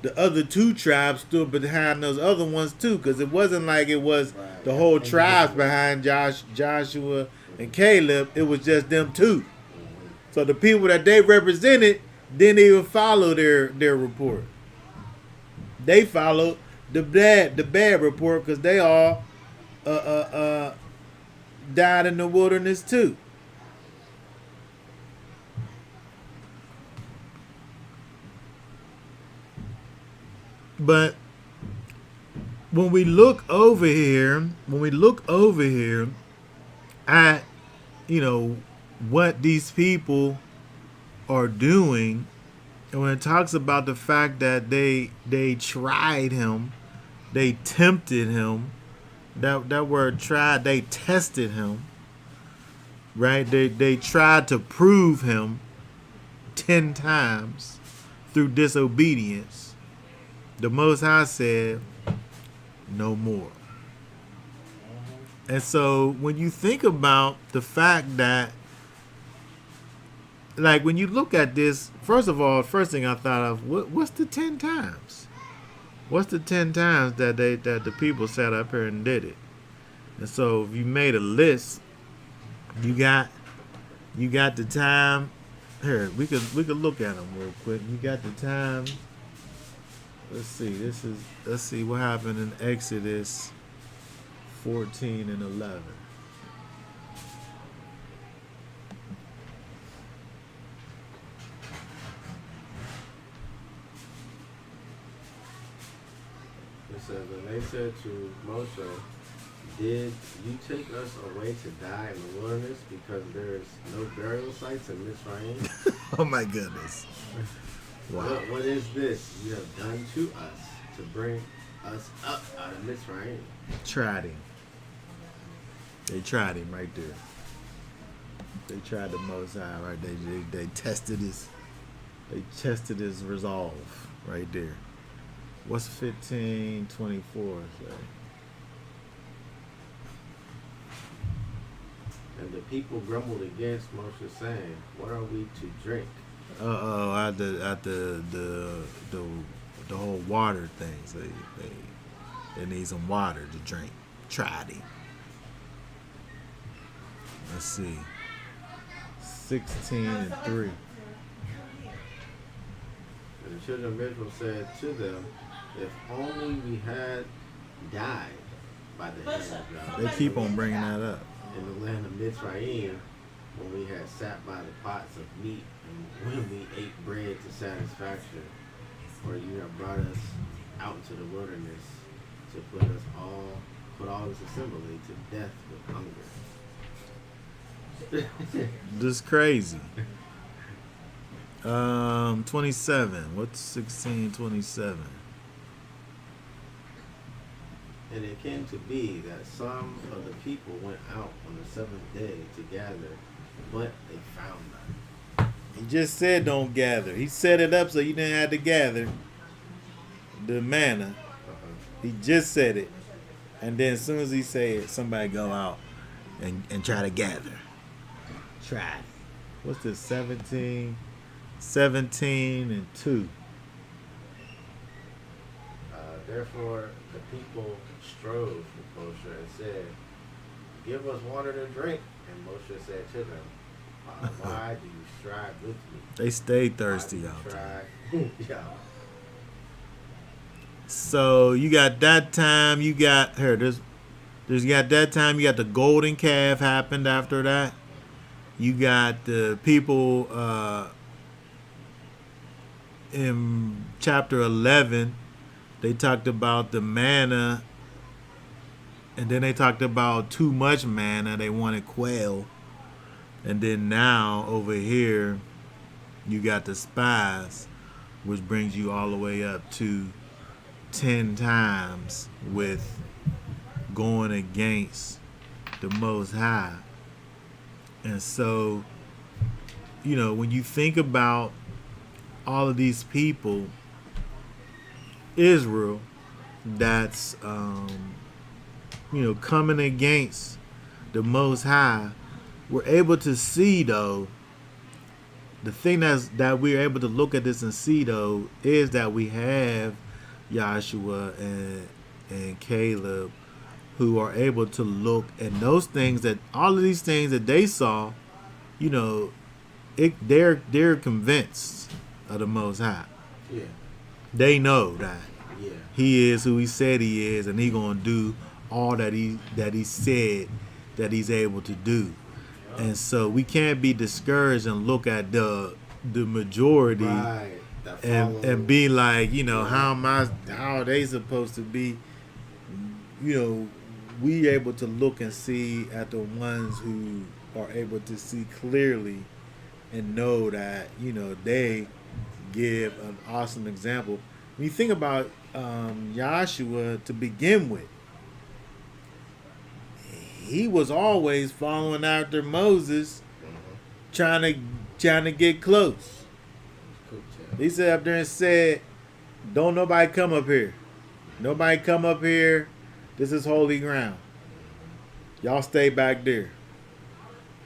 the other 2 tribes stood behind those other ones too, because it wasn't like it was the whole tribes behind Joshua and Caleb. It was just them 2. So the people that they represented didn't even follow their report. They followed the bad report because they all died in the wilderness too. But when we look over here at, what these people are doing, and when it talks about the fact that they tried him, they tempted him, that word tried, they tested him, right? They tried to prove him 10 times through disobedience. The Most High said, no more. And so when you think about the fact that, like, when you look at this, first of all, first thing I thought of, what's the 10 times? What's the 10 times that the people sat up here and did it? And so if you made a list, you got the time. Here, we could look at them real quick. You got the time. Let's see what happened in Exodus 14 and 11. It says, and they said to Moshe, did you take us away to die in the wilderness because there is no burial sites in Mitzrayim? Oh my goodness. Wow. What is this you have done to us to bring us up out of Mitzrayim? Tried him. They tried him right there. They tried the Most High right there. They tested his resolve right there. What's 15:24 say? And the people grumbled against Moshe, saying, what are we to drink? At the whole water thing. So they need some water to drink. Tried him. Let's see. 16:3. And the children of Israel said to them, if only we had died by the hand of God. They keep on bringing that up. in the land of Mitzrayim, when we had sat by the pots of meat, and when we ate bread to satisfaction, or you have brought us out into the wilderness to put all this assembly to death with hunger. This is crazy. 27. What's 16:27? And it came to be that some of the people went out on the seventh day to gather, but they found none. He just said don't gather. He set it up so you didn't have to gather the manna. He just said it. And then as soon as he said it, somebody go out and try to gather. Try. What's this? 17 and 2. Therefore, the people strove with Moshe and said, "Give us water to drink." And Moshe said to them, "Why do you strive with me? They stayed thirsty Why out do you there. strive?" Yeah. So you got that time. You got here. There's you got that time. You got the golden calf happened after that. You got the people in chapter 11. They talked about the manna, and then they talked about too much manna. They wanted quail, and then now over here, you got the spies, which brings you all the way up to 10 times with going against the Most High. And so, when you think about all of these people, Israel, that's coming against the Most High, we're able to see though. The thing that we're able to look at this and see though is that we have Joshua and Caleb, who are able to look at those things, that all of these things that they saw, they're convinced of the Most High. Yeah. They know that Yeah. He is who He said He is, and He gonna do all that He said that He's able to do. And so we can't be discouraged and look at the majority, Right. and be like, how are they supposed to be? We able to look and see at the ones who are able to see clearly and know that they give an awesome example. When you think about Joshua to begin with, he was always following after Moses, trying to get close. He sat up there and said, "Don't nobody come up here. Nobody come up here. This is holy ground. Y'all stay back there."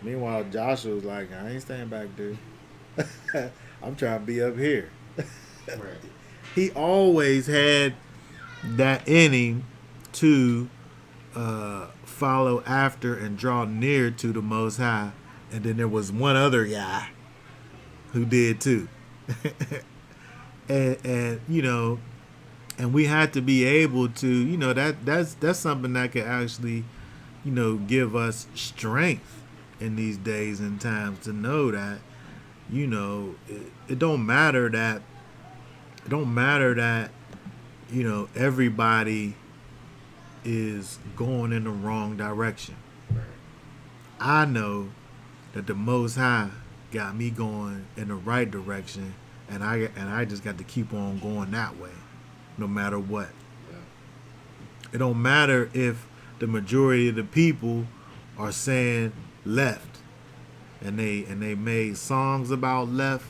Meanwhile, Joshua was like, "I ain't staying back there. I'm trying to be up here." Right. He always had that in him to follow after and draw near to the Most High. And then there was one other guy who did too. and we had to be able to, that's something that could actually, give us strength in these days and times, to know that, it don't matter that everybody is going in the wrong direction. I know that the Most High got me going in the right direction, and I just got to keep on going that way, no matter what. Yeah. It don't matter if the majority of the people are saying left, and they made songs about left,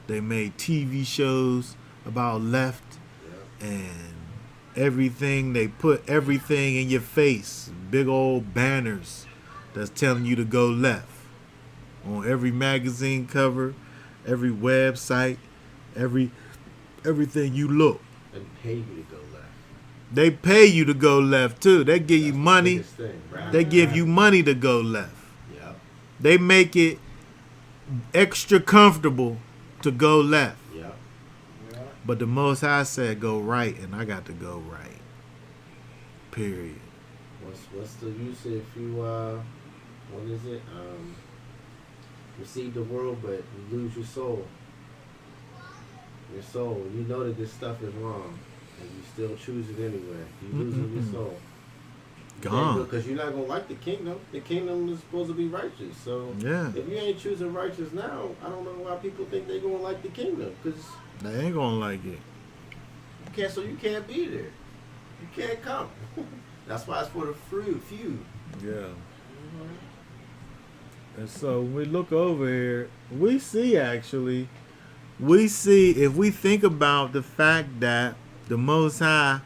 they made TV shows about left, and everything, they put everything in your face, big old banners that's telling you to go left on every magazine cover, every website, everything you look. And pay you to go left. They pay you to go left too. They give you money. Thing, right? They give you money to go left. Yep. They make it extra comfortable to go left. Yep. But the Most High said go right, and I got to go right. Period. What's the use if you what is it? Receive the world, but you lose your soul. Your soul. You know that this stuff is wrong, and you still choose it anyway. You losing your soul. Gone. Because you're not gonna like the kingdom. The kingdom is supposed to be righteous. So Yeah. if you ain't choosing righteous now, I don't know why people think they're gonna like the kingdom. Because They ain't gonna like it. you can't. So you can't be there. You can't come. That's why it's for the few. Yeah. And so when we look over here, we see if we think about the fact that the Most High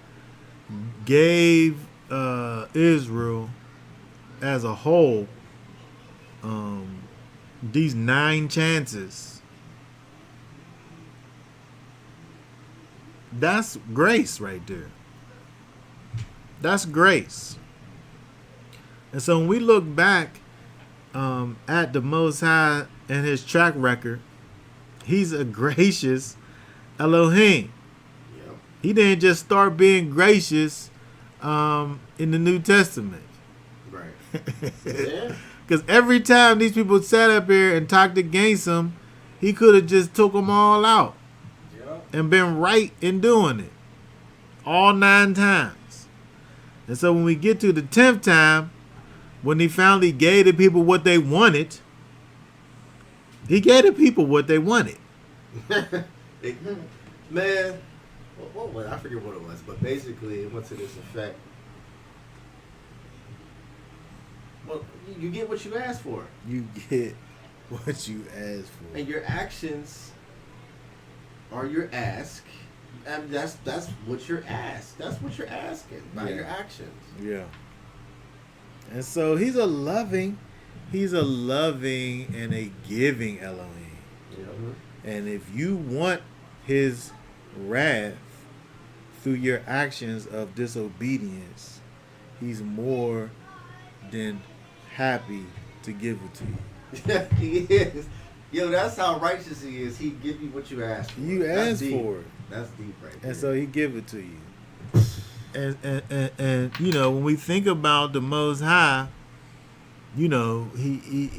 gave Israel as a whole these 9 chances. That's grace right there. That's grace. And so when we look back at the Most High and his track record, he's a gracious Elohim. Yep. He didn't just start being gracious in the New Testament. Right. Yeah. Because every time these people sat up here and talked against him, he could have just took them all out Yep. and been right in doing it. All 9 times. And so when we get to the 10th time, when he finally gave the people what they wanted, he gave the people what they wanted. Man, what was I forget what it was, but basically it went to this effect. Well, you get what you asked for, You get what you asked for. and your actions are your ask, and that's what you're asked. That's what you're asking by Yeah. your actions. Yeah. And so he's a loving and a giving Elohim. And if you want his wrath through your actions of disobedience, he's more than happy to give it to you. He is. Yo, that's how righteous he is. He give you what you ask for. You That's asked deep. for it. That's deep right there. And so he give it to you. And you know, when we think about the Most High, you know, he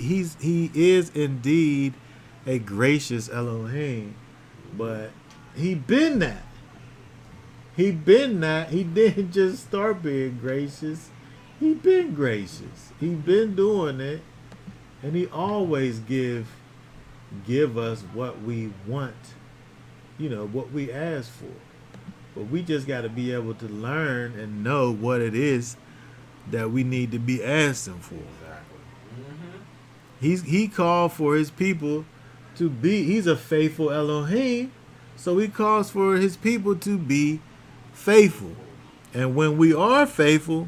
is indeed a gracious Elohim, but he been that. He been that. He didn't just start being gracious. He been gracious. He been doing it, and he always give us what we want. You know, what we ask for. But we just got to be able to learn and know what it is that we need to be asking for. Exactly. He called for his people to be. He's a faithful Elohim, so he calls for his people to be faithful. And when we are faithful,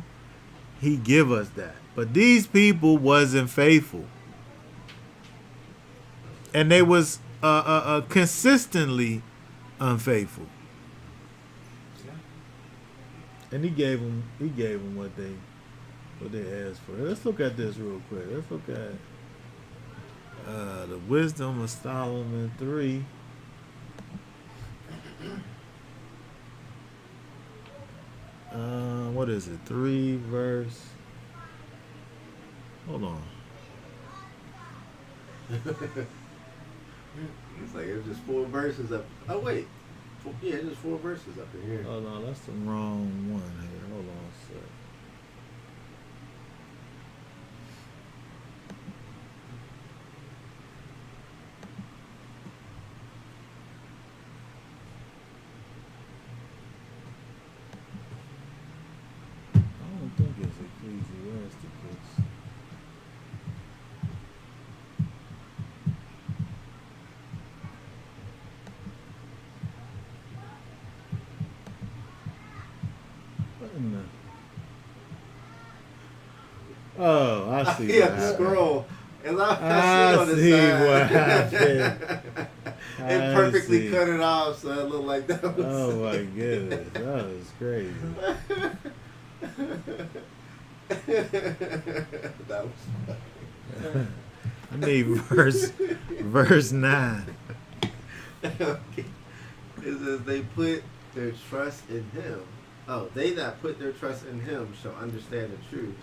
he give us that. But these people wasn't faithful, and they was consistently unfaithful. And he gave them what they asked for. Let's look at this real quick. Let's look at the Wisdom of Solomon 3. What is it? 3 verse. Hold on. It's like it's just 4 verses up. Oh wait, yeah, just 4 verses up in here. Hold on, that's the wrong one here. Hold on a sec. I don't think it's Ecclesiasticus. What in the... Oh, I see. Yeah, what happened. scroll. And I I see see on the what side. happened. It I perfectly see. cut it off, so it looked like that was. Oh my goodness, that was crazy. That was funny. I need verse 9. Okay. It says they put their trust in him. Oh, they that put their trust in him shall understand the truth,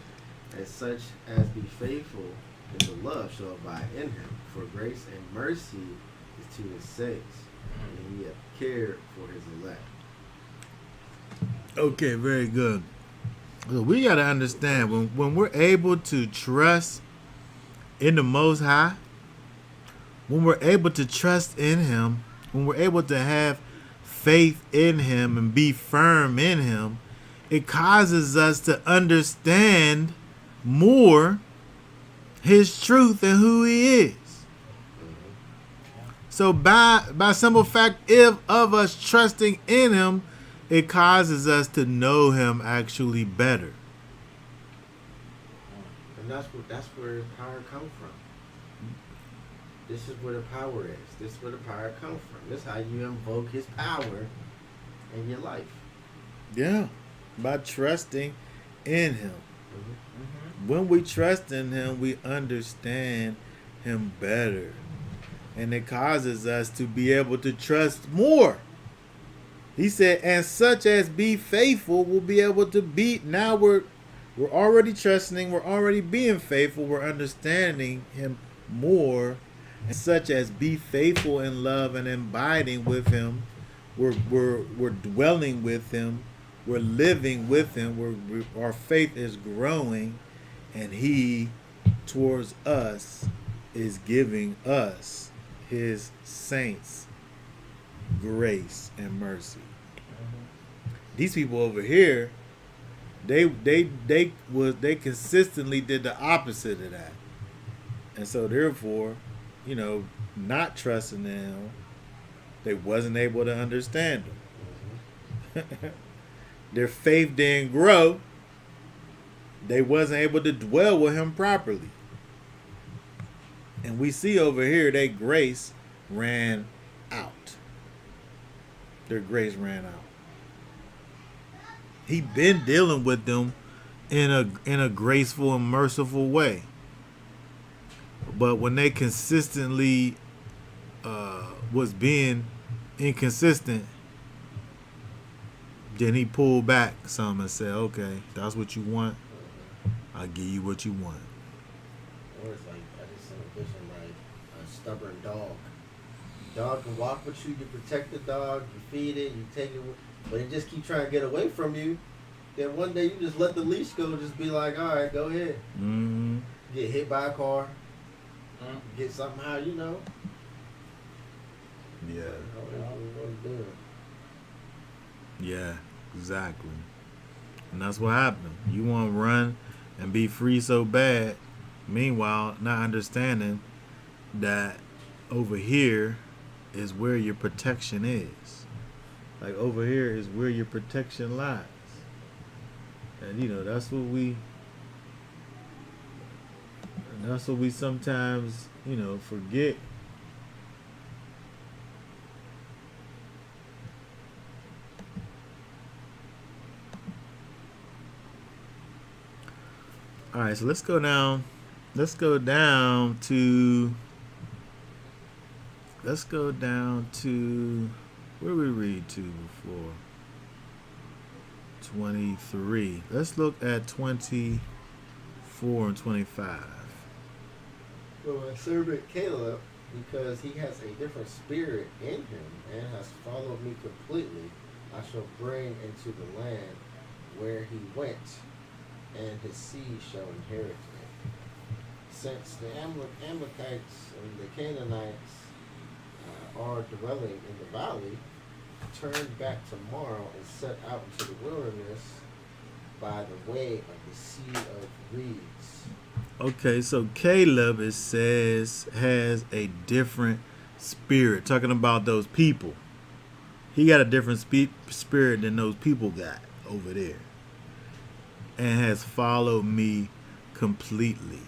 and such as be faithful in the love shall abide in him. For grace and mercy is to his saints, and he hath cared for his elect. Okay, very good. So we got to understand when we're able to trust in the Most High, when we're able to trust in Him, when we're able to have faith in Him and be firm in Him, it causes us to understand more His truth and who He is. So by simple fact of us trusting in Him, it causes us to know Him actually better. And that's where the power comes from. This is where the power is. This is where the power comes from. This is how you invoke his power in your life. Yeah, by trusting in Him. Mm-hmm. When we trust in Him, we understand Him better. And it causes us to be able to trust more. He said, and such as be faithful will be able to be. Now we're already trusting, we're already being faithful, we're understanding Him more. And such as be faithful in love and abiding with Him, we're dwelling with Him, we're living with Him, our faith is growing, and He towards us is giving us His saints grace and mercy. These people over here, they consistently did the opposite of that, and so therefore, not trusting them, they wasn't able to understand them. Their faith didn't grow. They wasn't able to dwell with Him properly. And we see over here, their grace ran out. Their grace ran out. He been dealing with them in a graceful and merciful way. But when they consistently was being inconsistent, then He pulled back some and said, okay, that's what you want. I'll give you what you want. Or it's like, I just seen a vision like a stubborn dog. Dog can walk with you, you protect the dog, you feed it, you take it, but it just keep trying to get away from you. Then one day you just let the leash go, just be like, all right, go ahead. Mm-hmm. Get hit by a car, get somehow, Yeah. Yeah, exactly. And that's what happened. You want to run and be free so bad. Meanwhile, not understanding that over here is where your protection is. Like over here is where your protection lies. And that's what we sometimes, forget. All right, so let's go down to where we read to before 23. Let's look at 24 and 25. Well, my servant Caleb, because he has a different spirit in him and has followed me completely, I shall bring into the land where he went, and his seed shall inherit it. Since the Amalekites and the Canaanites are dwelling in the valley, turn back tomorrow and set out into the wilderness by the way of the Sea of Reeds. Okay, so Caleb, it says, has a different spirit. Talking about those people. He got a different spirit than those people got over there. And has followed me completely.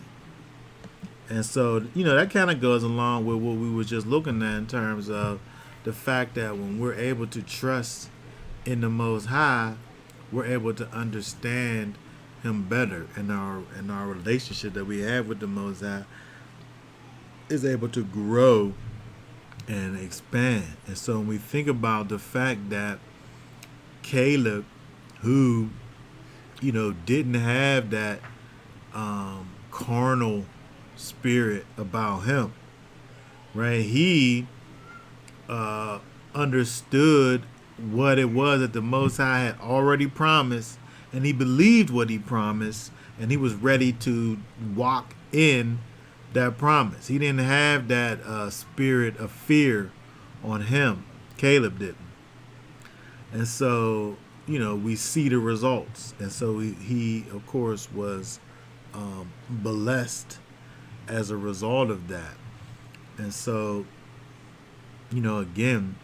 And so, that kind of goes along with what we were just looking at in terms of the fact that when we're able to trust in the Most High, we're able to understand Him better, and our relationship that we have with the Most High is able to grow and expand. And so when we think about the fact that Caleb, who didn't have that carnal spirit about him, right? He understood what it was that the Most High had already promised, and he believed what he promised, and he was ready to walk in that promise. He didn't have that spirit of fear on him. Caleb didn't. And so, we see the results. And so he of course, was blessed as a result of that. And so, again,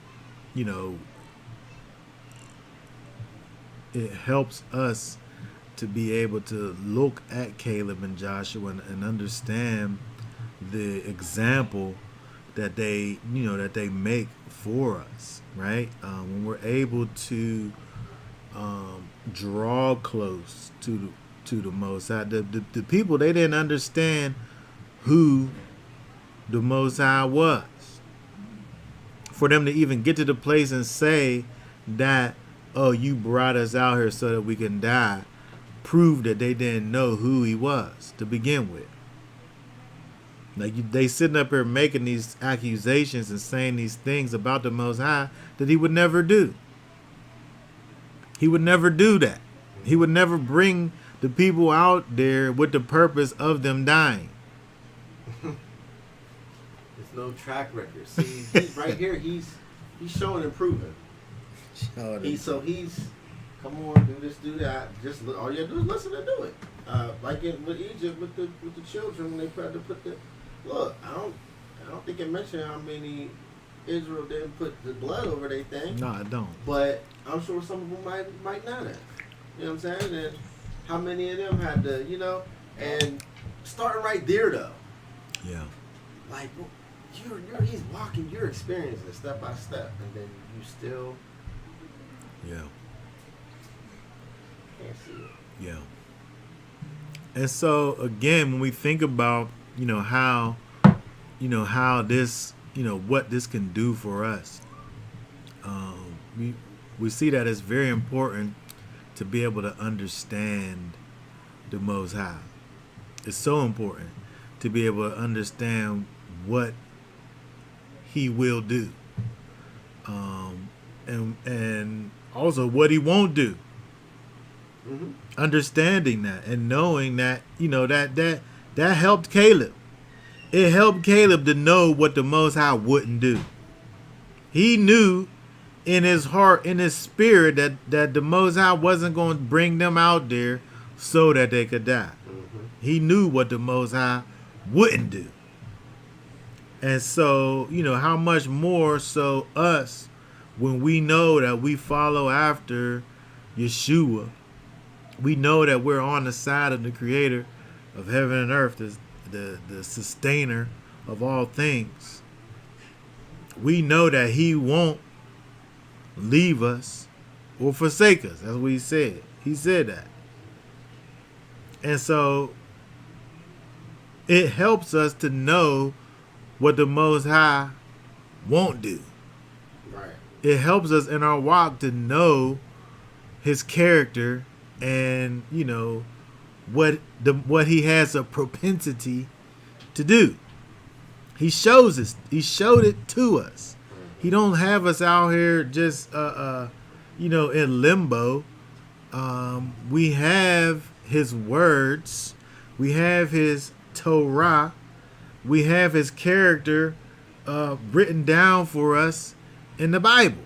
it helps us to be able to look at Caleb and Joshua and understand the example that they make for us, right? When we're able to draw close to the Most High, the people, they didn't understand who the Most High was. For them to even get to the place and say that, oh, you brought us out here so that we can die, proved that they didn't know who he was to begin with. Like, they sitting up here making these accusations and saying these things about the Most High that he would never do. He would never do that. He would never bring the people out there with the purpose of them dying. There's no track record. See, right here, he's showing and proving. He's come on, do this, do that. Just all you have to do is listen and do it. Like with Egypt, with the children, when they tried to put the look. I don't think it mentioned how many Israel didn't put the blood over their thing. No, I don't. But I'm sure some of them might not have. You know what I'm saying? And how many of them had to, and starting right there though. Yeah. Like he's walking, you're experiencing it step by step, and then you still. Yeah. Can't see it. Yeah. And so again, when we think about, how this, what this can do for us, we see that it's very important to be able to understand the Most High. It's so important to be able to understand what he will do, and also what he won't do. Mm-hmm. Understanding that and knowing that, that helped Caleb. It helped Caleb to know what the Most High wouldn't do. He knew in his heart, in his spirit, that the Most High wasn't going to bring them out there so that they could die. Mm-hmm. He knew what the Most High wouldn't do. And so, how much more so us, when we know that we follow after Yeshua, we know that we're on the side of the Creator of heaven and earth, the sustainer of all things. We know that he won't leave us or forsake us, as we said. He said that. And so it helps us to know what the Most High won't do. Right. It helps us in our walk to know his character and, what he has a propensity to do. He shows us. He showed it to us. He don't have us out here just in limbo. We have his words. We have his Torah. We have his character written down for us in the Bible.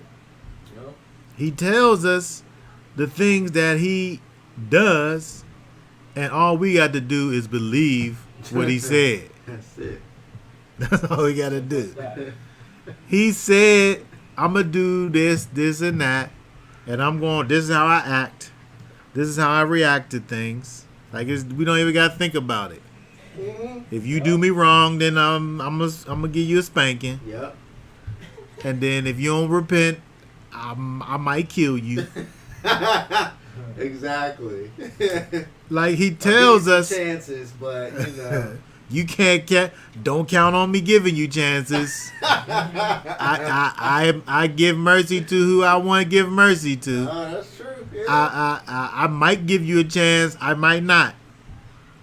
Yep. He tells us the things that he does, and all we got to do is believe what he said. That's it. That's all we got to do. He said, I'm going to do this, and that, and this is how I act. This is how I react to things. Like, we don't even got to think about it. Mm-hmm. If you do me wrong, then I'm gonna give you a spanking. Yep. And then if you don't repent, I might kill you. Exactly. Like he tells us chances, but you don't count on me giving you chances. I give mercy to who I want to give mercy to. That's true. Yeah. I might give you a chance. I might not.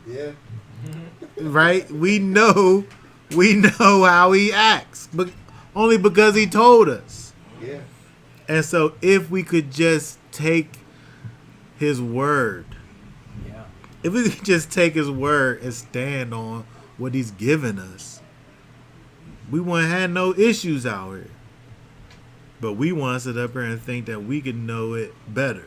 Yeah. right? We know how he acts, but only because he told us. Yeah. And so, if we could just take his word, Yeah. if we could just take his word and stand on what he's given us, we wouldn't have no issues out here. But we want to sit up here and think that we could know it better.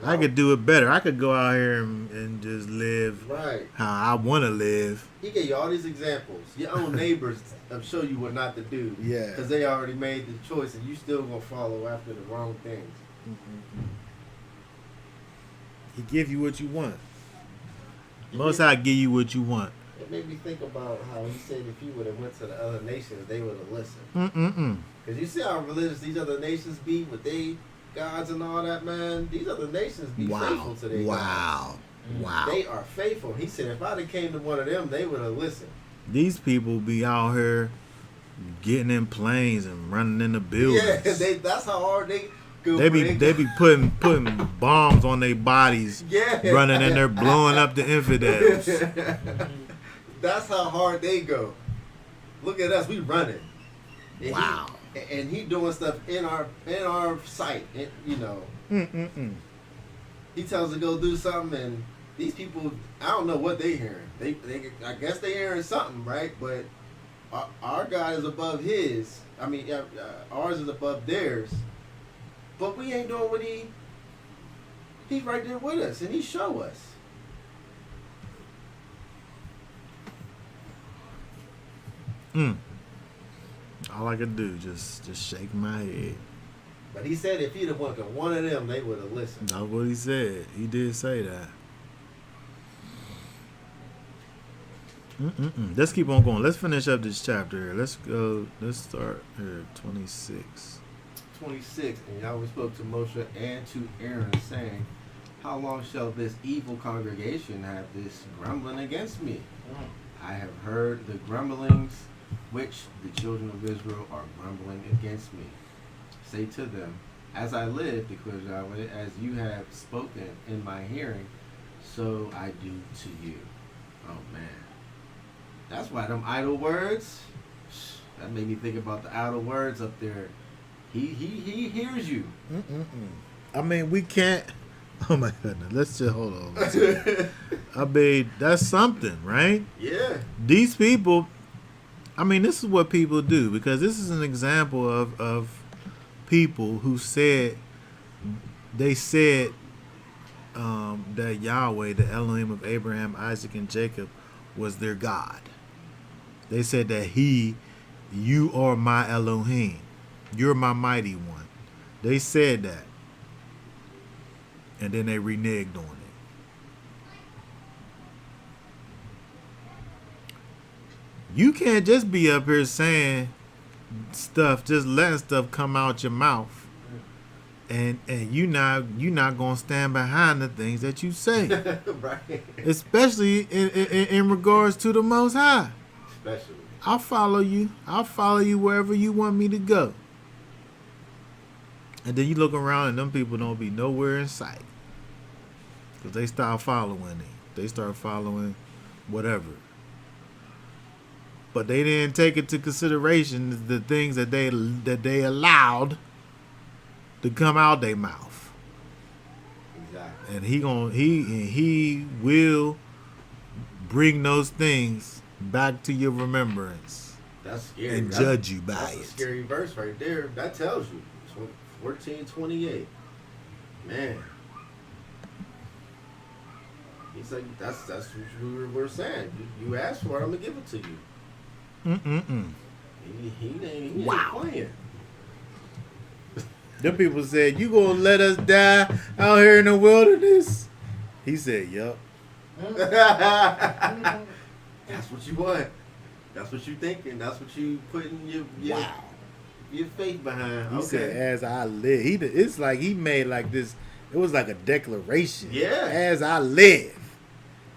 I could do it better. I could go out here and just live Right. how I want to live. He gave you all these examples. Your own neighbors show you what not to do. Yeah. Because they already made the choice, and you still gonna follow after the wrong things. He give you what you want. Most High give you what you want. It made me think about how he said if you would have went to the other nations, they would have listened. Mm-mm-mm. Because you see how religious these other nations be with they gods and all that, man. These other nations be faithful to their gods. Wow. They are faithful. He said if I'd have came to one of them, they would have listened. These people be out here getting in planes and running in the buildings. Yeah, that's how hard they go. They be putting bombs on their bodies, yeah. running in there blowing up the infidels. That's how hard they go. Look at us, we running. And Wow. And he doing stuff in our sight. And, you know, he tells us to go do something, and these people, I don't know what they hearing. They I guess they hearing something, right? But our God is above his. I mean, ours is above theirs. But we ain't doing what he's right there with us, and he show us. All I could do just shake my head. But he said if he'd have went to one of them, they would have listened. That's what he said. He did say that. Let's keep on going. Let's finish up this chapter here. Let's go. Let's start here. 26. 26, and Yahweh spoke to Moshe and to Aaron, saying, how long shall this evil congregation have this grumbling against me? I have heard the grumblings which the children of Israel are grumbling against me. Say to them, as I live, declares Yahweh, as you have spoken in my hearing, so I do to you. Oh man. That's why them idle words, that made me think about the idle words up there. He hears you. I mean, we can't. Oh my goodness. Let's just hold on. I mean, that's something, right? Yeah. These people, I mean, this is what people do, because this is an example of people who said that Yahweh, the Elohim of Abraham, Isaac, and Jacob, was their God. They said that you are my Elohim. You're my mighty one. They said that. And then they reneged on it. You can't just be up here saying stuff, just letting stuff come out your mouth, and you not gonna stand behind the things that you say. Right. Especially in regards to the Most High. Especially. I'll follow you. I'll follow you wherever you want me to go. And then you look around and them people don't be nowhere in sight. Because they start following it. They start following whatever. But they didn't take into consideration the things that they allowed to come out their mouth. Exactly. And he will bring those things back to your remembrance. That's scary. And judge you by that's it. A scary verse right there. That tells you. 14:28. Man. He's like, that's what we're saying. You asked for it, I'm gonna give it to you. He ain't playing. Them people said, you gonna let us die out here in the wilderness? He said, yup. That's what you want. That's what you thinking. That's what you putting your faith behind. He said, as I live. It's like he made like this. It was like a declaration. Yeah. As I live.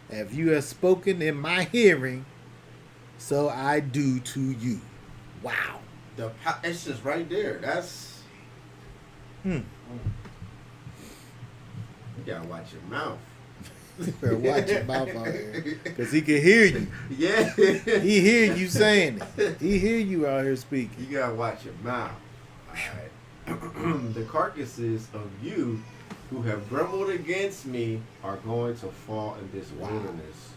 If you have spoken in my hearing, so I do to you. Wow. It's just right there. That's. You gotta watch your mouth. You better watch your mouth out here. Because he can hear you. Yeah. He hear you saying it. He hear you out here speaking. You gotta watch your mouth. Alright. The carcasses of you who have grumbled against me are going to fall in this wilderness.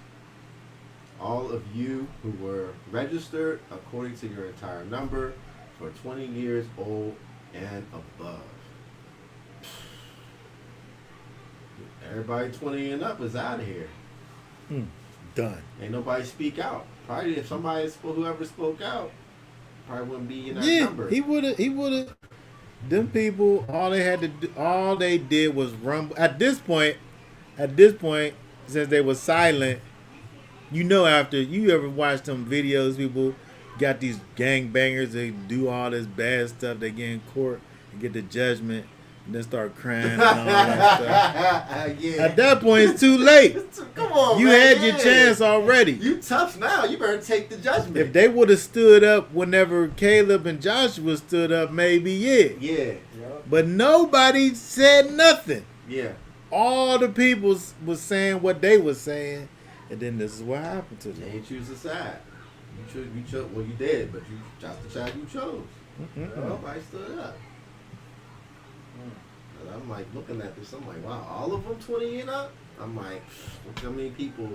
All of you who were registered according to your entire number for 20 years old and above. Everybody 20 and up is out of here. Done. Ain't nobody speak out. Probably if somebody whoever spoke out, probably wouldn't be in that number. He would have. Them people, all they did was rumble. At this point, since they were silent, after you ever watch them videos, people got these gangbangers, they do all this bad stuff, they get in court and get the judgment, and then start crying and all that stuff. Yeah. At that point, it's too late. Come on, You man. had your chance already. You tough now. You better take the judgment. If they would have stood up whenever Caleb and Joshua stood up, maybe Yeah. But nobody said nothing. Yeah. All the people was saying what they was saying, and then this is what happened to They them. ain't choose a side. You chose. Well, you did, but that's the side you chose. Nobody stood up. And I'm like looking at this. I'm like, wow, all of them 20 and up. I'm like, look how many people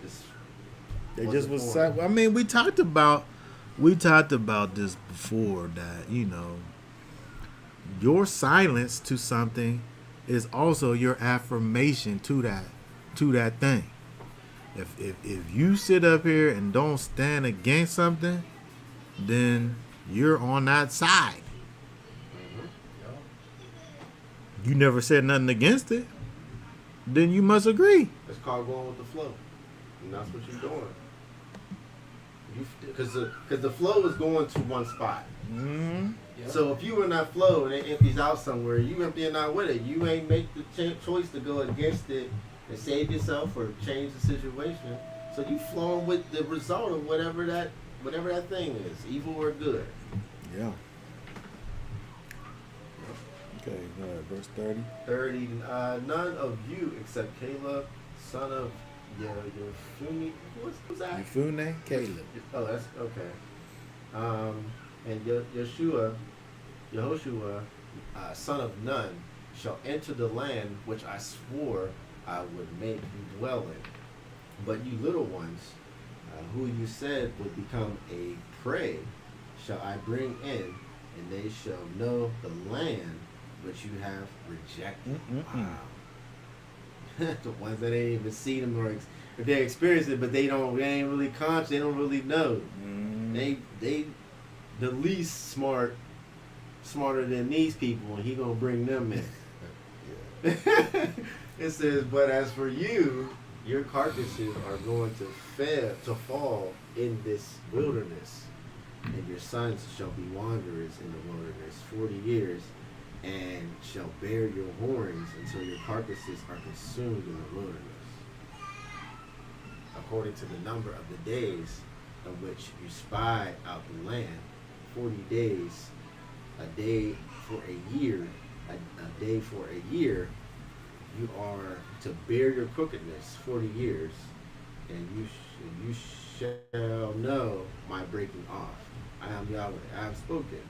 just. They wasn't just was. for it. I mean, we talked about this before, that your silence to something is also your affirmation to that thing. If you sit up here and don't stand against something, then you're on that side. You never said nothing against it, then you must agree. It's called going with the flow, and that's what you're doing. Because the flow is going to one spot. Mm-hmm. So if you in that flow and it empties out somewhere, you emptying out with it. You ain't make the choice to go against it and save yourself or change the situation. So you flowing with the result of whatever that thing is, evil or good. Yeah. Okay, go ahead, verse 30. 30. None of you except Caleb, son of Yephune. What's that? Yephune, Caleb. Oh, that's okay. And Yehoshua, son of Nun, shall enter the land which I swore I would make you dwell in. But you little ones, who you said would become a prey, shall I bring in, and they shall know the land which you have rejected. Wow. The ones that ain't even seen them, or if they experience it, but they ain't really conscious. They don't really know. They the least smarter than these people, and he gonna bring them in. It says, but as for you, your carcasses are going to fall in this wilderness, and your sons shall be wanderers in the wilderness 40 years, and shall bear your horns until your carcasses are consumed in the wilderness, according to the number of the days of which you spy out the land. 40 days, a day for a year, a day for a year. You are to bear your crookedness 40 years, and you shall know my breaking off. I am Yahweh. I have spoken.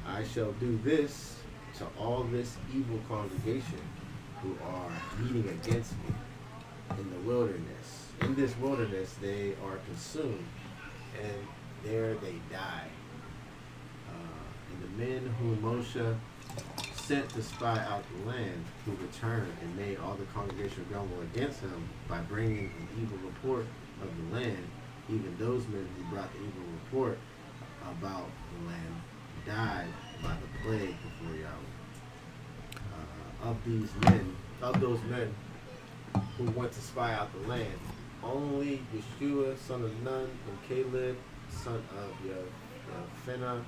I shall do this to all this evil congregation who are meeting against me in the wilderness. In this wilderness they are consumed, and there they die. And the men whom Moshe sent to spy out the land, who returned and made all the congregation grumble against him by bringing an evil report of the land, even those men who brought the evil report about the land died by the plague before Yahweh. Of those men who went to spy out the land, only Yeshua, son of Nun, and Caleb, son of Yephune,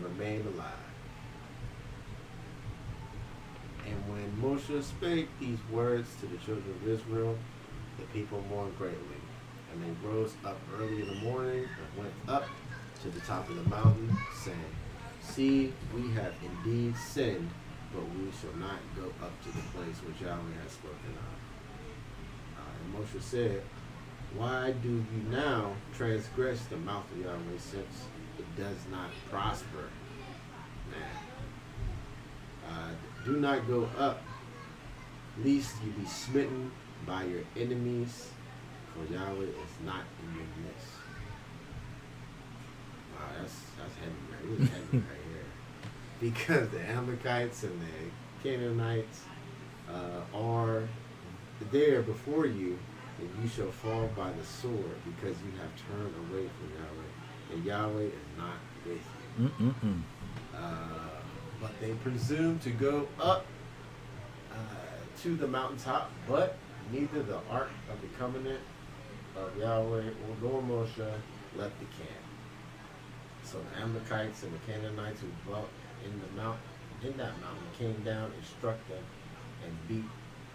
remained alive. And when Moshe spake these words to the children of Israel, the people mourned greatly. And they rose up early in the morning and went up to the top of the mountain, saying, See, we have indeed sinned, but we shall not go up to the place which Yahweh has spoken of. And Moshe said, "Why do you now transgress the mouth of Yahweh, since it does not prosper?" Man. Do not go up, lest you be smitten by your enemies, for Yahweh is not in your midst. Wow, that's heavy, right? Really heavy right here. Because the Amalekites and the Canaanites are there before you, and you shall fall by the sword, because you have turned away from Yahweh, and Yahweh is not with you. But they presume to go up to the mountaintop, but neither the ark of the covenant of Yahweh nor Moshe left the camp. So the Amalekites and the Canaanites who dwelt in that mountain came down and struck them and beat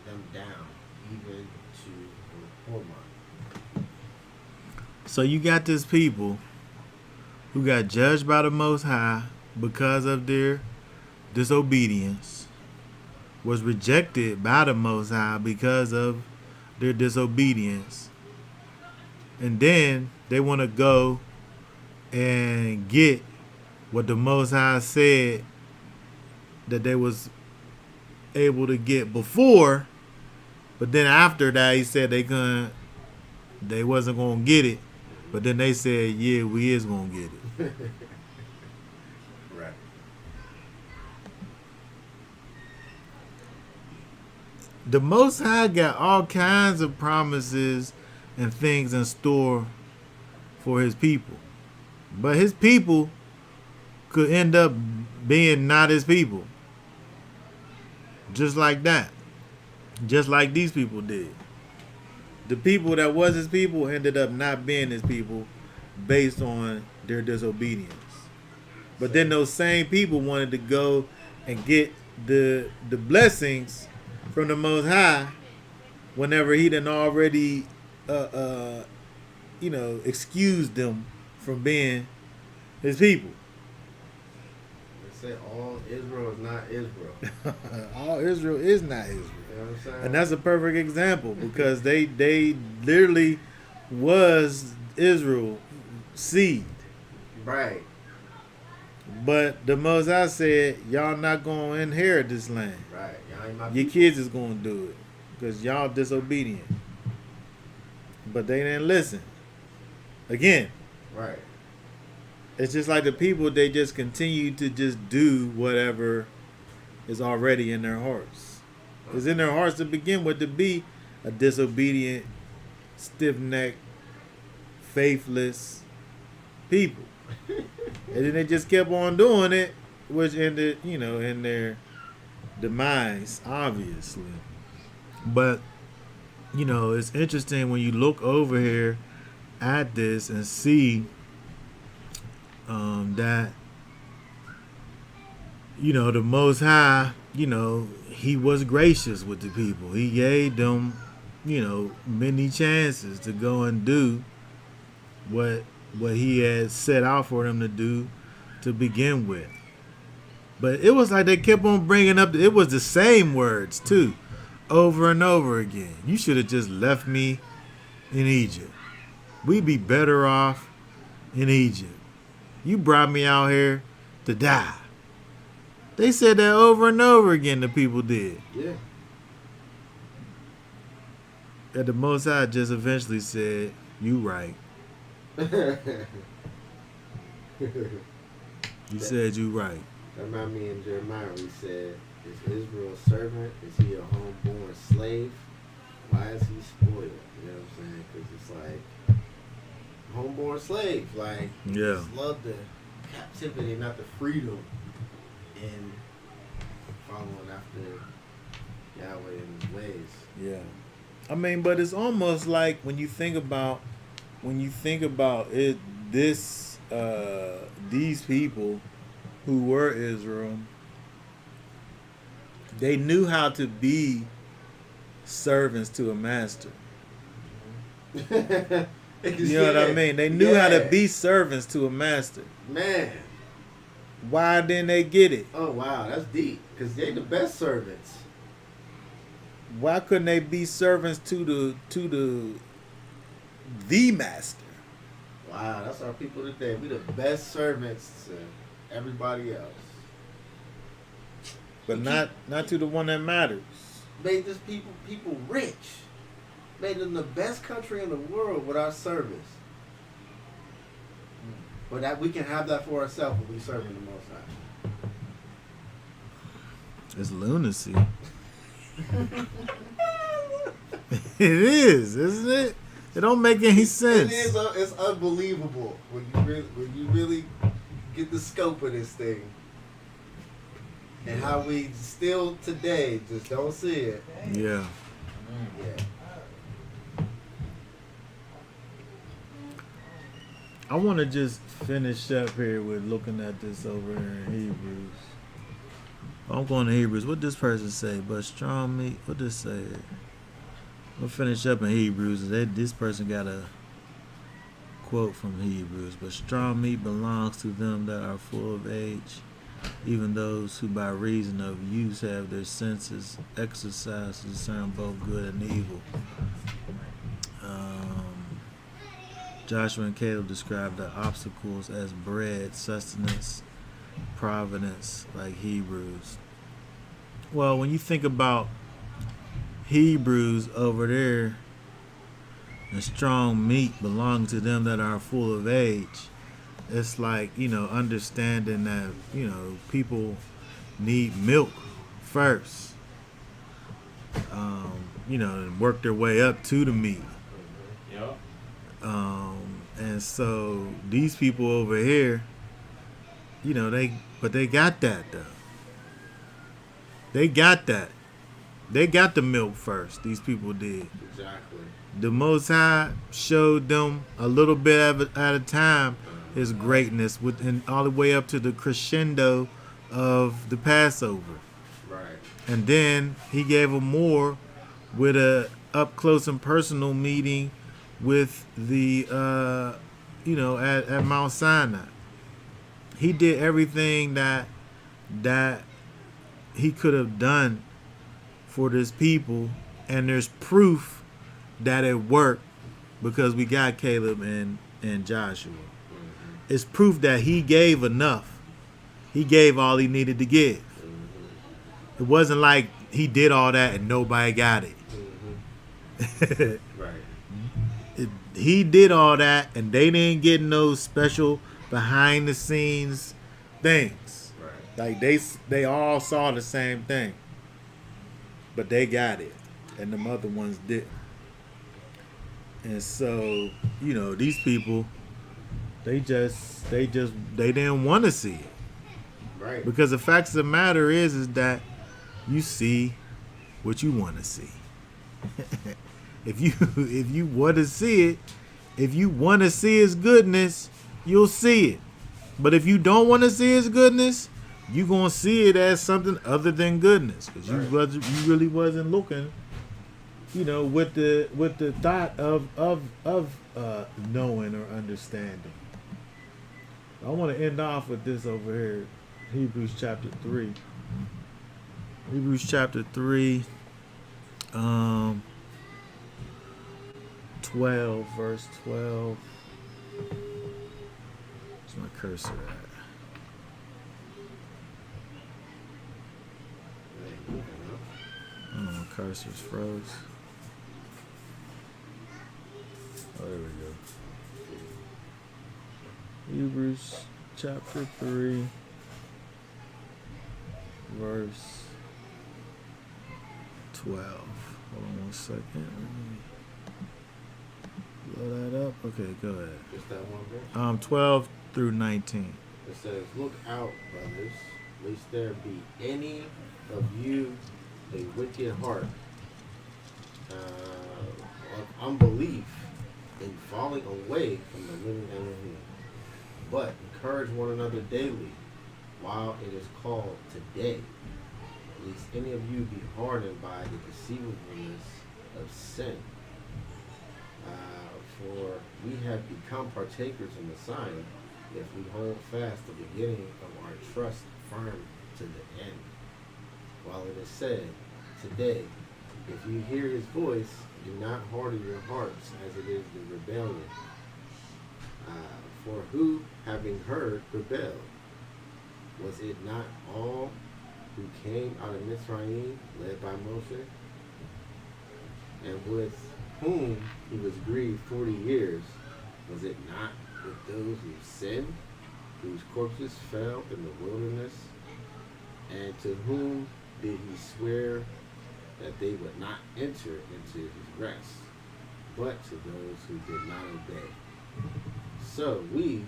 them down, even to Hormah. So you got this people who got judged by the Most High because of their disobedience, was rejected by the Most High because of their disobedience, and then they want to go and get what the Most High said that they was able to get before, but then after that he said they wasn't gonna get it, but then they said, yeah, we is gonna get it. Right. The Most High got all kinds of promises and things in store for his people, but his people could end up being not his people, just like that, just like these people did. The people that was his people ended up not being his people based on their disobedience. But then those same people wanted to go and get the blessings from the Most High whenever he done already excused them from being his people. They say all Israel is not Israel. All Israel is not Israel. You know what I'm saying? And that's a perfect example, because they literally was Israel seed. Right. But the Most High said, y'all not going to inherit this land. Right. Y'all ain't my Your people. kids is going to do it because y'all disobedient. But they didn't listen. Again, Right. it's just like the people, they just continue to just do whatever is already in their hearts. It's in their hearts to begin with to be a disobedient, stiff-necked, faithless people. And then they just kept on doing it, which ended, in their demise, obviously. But, it's interesting when you look over here at this and see that, the Most High, he was gracious with the people. He gave them, many chances to go and do what he had set out for them to do to begin with. But it was like they kept on bringing up, it was the same words too, over and over again. You should have just left me in Egypt. We'd be better off in Egypt. You brought me out here to die. They said that over and over again, the people did. Yeah. And the Most High just eventually said, you right. You said you right. That remind me in Jeremiah we said, is Israel a servant? Is he a homeborn slave? Why is he spoiled? You know what I'm saying? Because it's like homeborn slave. Like, Yeah. just love the captivity, not the freedom, and following after Yahweh and his ways. Yeah. I mean, but it's almost like when you think about it, these people who were Israel, they knew how to be servants to a master. You know what I mean? They knew how to be servants to a master. Man. Why didn't they get it? Oh, wow. That's deep. Because they're the best servants. why couldn't they be servants to the master? Wow, that's our people today. We the best servants to everybody else. But not to the one that matters. Made this people rich. Made them the best country in the world with our service. But that we can have that for ourselves when we serving the Most High. It's lunacy. It is, isn't it? It don't make any sense. It is. It's unbelievable when you really get the scope of this thing, and how we still today just don't see it. Yeah. Yeah. I want to just finish up here with looking at this over here in Hebrews. I'm going to Hebrews. What this person say? But strong meat. What this say? We'll finish up in Hebrews. This person got a quote from Hebrews. But strong meat belongs to them that are full of age, even those who by reason of use have their senses exercised to discern both good and evil. Joshua and Caleb described the obstacles as bread, sustenance, providence, like Hebrews. Well, when you think about Hebrews over there, the strong meat belongs to them that are full of age. It's like, understanding that, people need milk first, and work their way up to the meat. Yep. And so these people over here, they got that though. They got that. They got the milk first. These people did. Exactly. The Most High showed them a little bit at a time His greatness, and all the way up to the crescendo of the Passover. Right. And then He gave them more with a up close and personal meeting with the at Mount Sinai. He did everything that He could have done for this people, and there's proof that it worked because we got Caleb and Joshua. Mm-hmm. It's proof that He gave enough. He gave all He needed to give. Mm-hmm. It wasn't like He did all that and nobody got it. Mm-hmm. Right. He did all that, and they didn't get no special behind the scenes things. Right. Like they all saw the same thing, but they got it, and the other ones didn't. And so, these people, they didn't want to see it. Right. Because the fact of the matter is that you see what you want to see. If you want to see it, if you want to see His goodness, you'll see it. But if you don't want to see His goodness, you're gonna see it as something other than goodness, because you really wasn't looking, with the thought of knowing or understanding. I want to end off with this over here, Hebrews chapter 3. Hebrews chapter 3, 12, verse 12. Where's my cursor at? Oh, my cursor's froze. Oh, there we go. Hebrews chapter 3, verse 12. Hold on 1 second. Let me blow that up. Okay, go ahead. Just that one verse? 12 through 19. It says, "Look out, brothers, lest there be any of you a wicked heart of unbelief in falling away from the living Elohim. But encourage one another daily, while it is called today, lest any of you be hardened by the deceivableness of sin. For we have become partakers in the sign, if we hold fast the beginning of our trust firm to the end. While it is said, today, If you hear his voice, do not harden your hearts as it is the rebellion. For who, having heard, rebelled? Was it not all who came out of Mizraim, led by Moshe? And with whom he was grieved 40 years, was it not with those who sinned, whose corpses fell in the wilderness? And to whom did he swear that they would not enter into his rest, but to those who did not obey? So we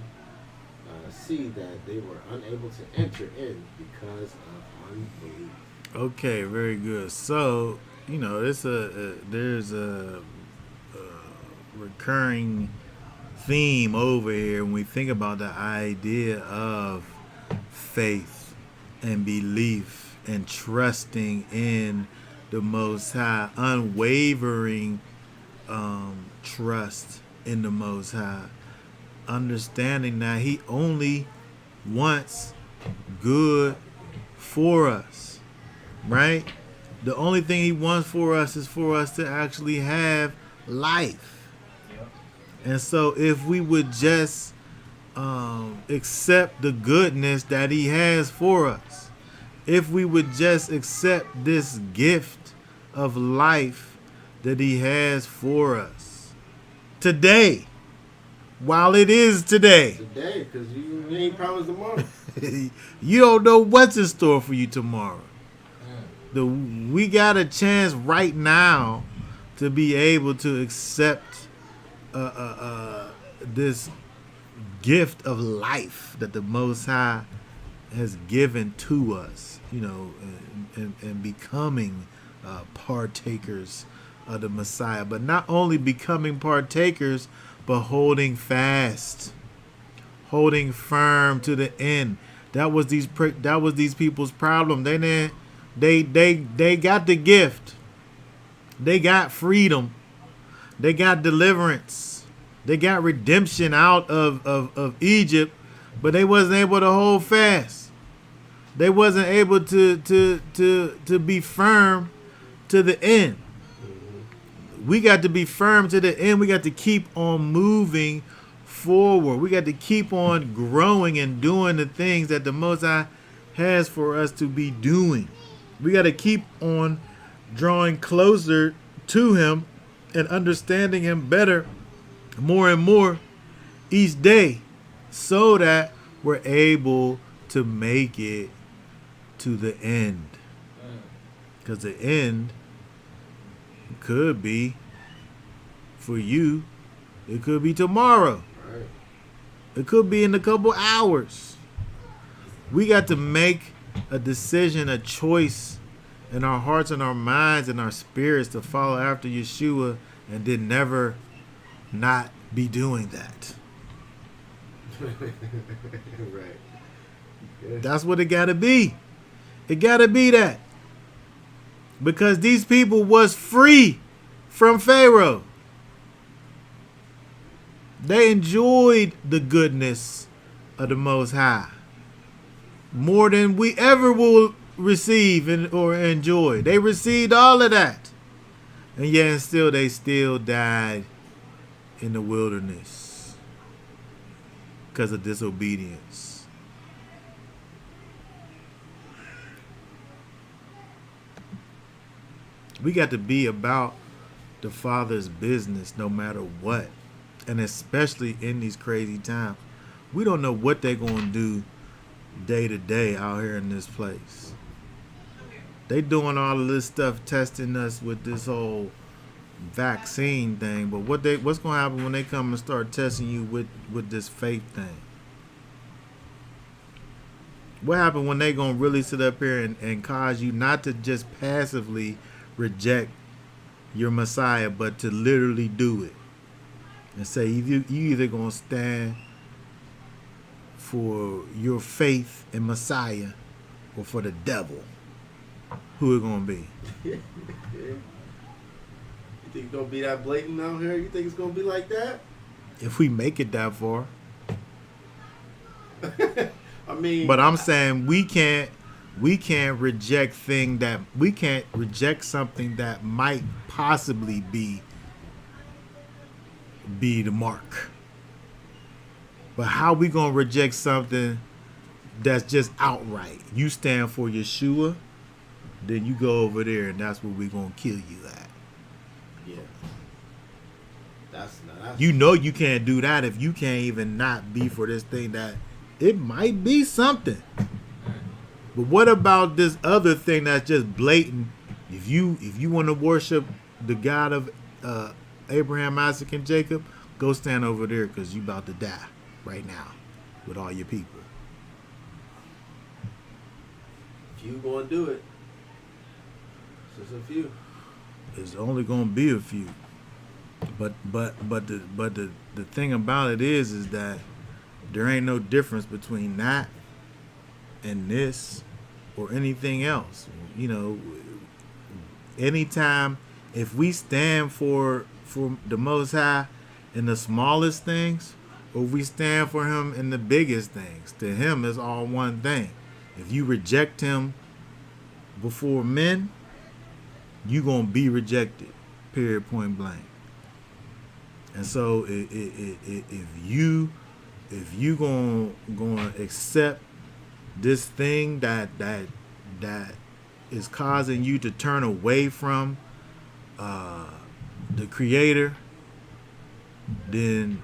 see that they were unable to enter in because of unbelief. Okay, very good. So, there's a recurring theme over here when we think about the idea of faith and belief and trusting in the Most High, unwavering trust in the Most High, understanding that He only wants good for us, right? The only thing He wants for us is for us to actually have life. Yep. And so if we would just accept the goodness that He has for us, if we would just accept this gift of life that He has for us today, while it is today. Today, because you ain't promised tomorrow. You don't know what's in store for you tomorrow. We got a chance right now to be able to accept this gift of life that the Most High has given to us, and becoming partakers of the Messiah. But not only becoming partakers, but holding fast, holding firm to the end. That was these people's problem. They got the gift. They got freedom. They got deliverance. They got redemption out of Egypt, but they wasn't able to hold fast. They wasn't able to be firm to the end. We got to be firm to the end. We got to keep on moving forward. We got to keep on growing and doing the things that the Most High has for us to be doing. We got to keep on drawing closer to Him and understanding Him better, more and more each day, so that we're able to make it to the end. Because the end could be for you, it could be tomorrow. Right. It could be in a couple hours. We got to make a decision, a choice in our hearts and our minds and our spirits to follow after Yeshua, and then never not be doing that. Right. Yeah. That's what it got to be. It got to be that. Because these people was free from Pharaoh. They enjoyed the goodness of the Most High more than we ever will receive or enjoy. They received all of that. And yet still they still died in the wilderness because of disobedience. We got to be about the Father's business no matter what. And especially in these crazy times. We don't know what they're going to do day to day out here in this place. They doing all of this stuff, testing us with this whole vaccine thing. But what's going to happen when they come and start testing you with this faith thing? What happened when they going to really sit up here and cause you not to just passively reject your Messiah, but to literally do it and say you either gonna stand for your faith in Messiah or for the devil? Who it gonna be? You think it's gonna be that blatant out here? You think it's gonna be like that? If we make it that far. I mean, But I'm saying we can't we can't reject something that might possibly be the mark. But how we gonna reject something that's just outright? You stand for Yeshua, then you go over there, and that's where we gonna kill you at. Yeah. That's You know you can't do that if you can't even not be for this thing that it might be something. But what about this other thing that's just blatant? If you want to worship the God of Abraham, Isaac, and Jacob, go stand over there because you about to die right now with all your people. few gonna do it. Just a few. It's only gonna be a few. But the thing about it is that there ain't no difference between that and this or anything else. You know, anytime if we stand for the Most High in the smallest things, or we stand for Him in the biggest things, to Him is all one thing. If you reject Him before men, you gonna be rejected. Period. Point blank. And so if you gonna accept this thing that is causing you to turn away from the Creator, then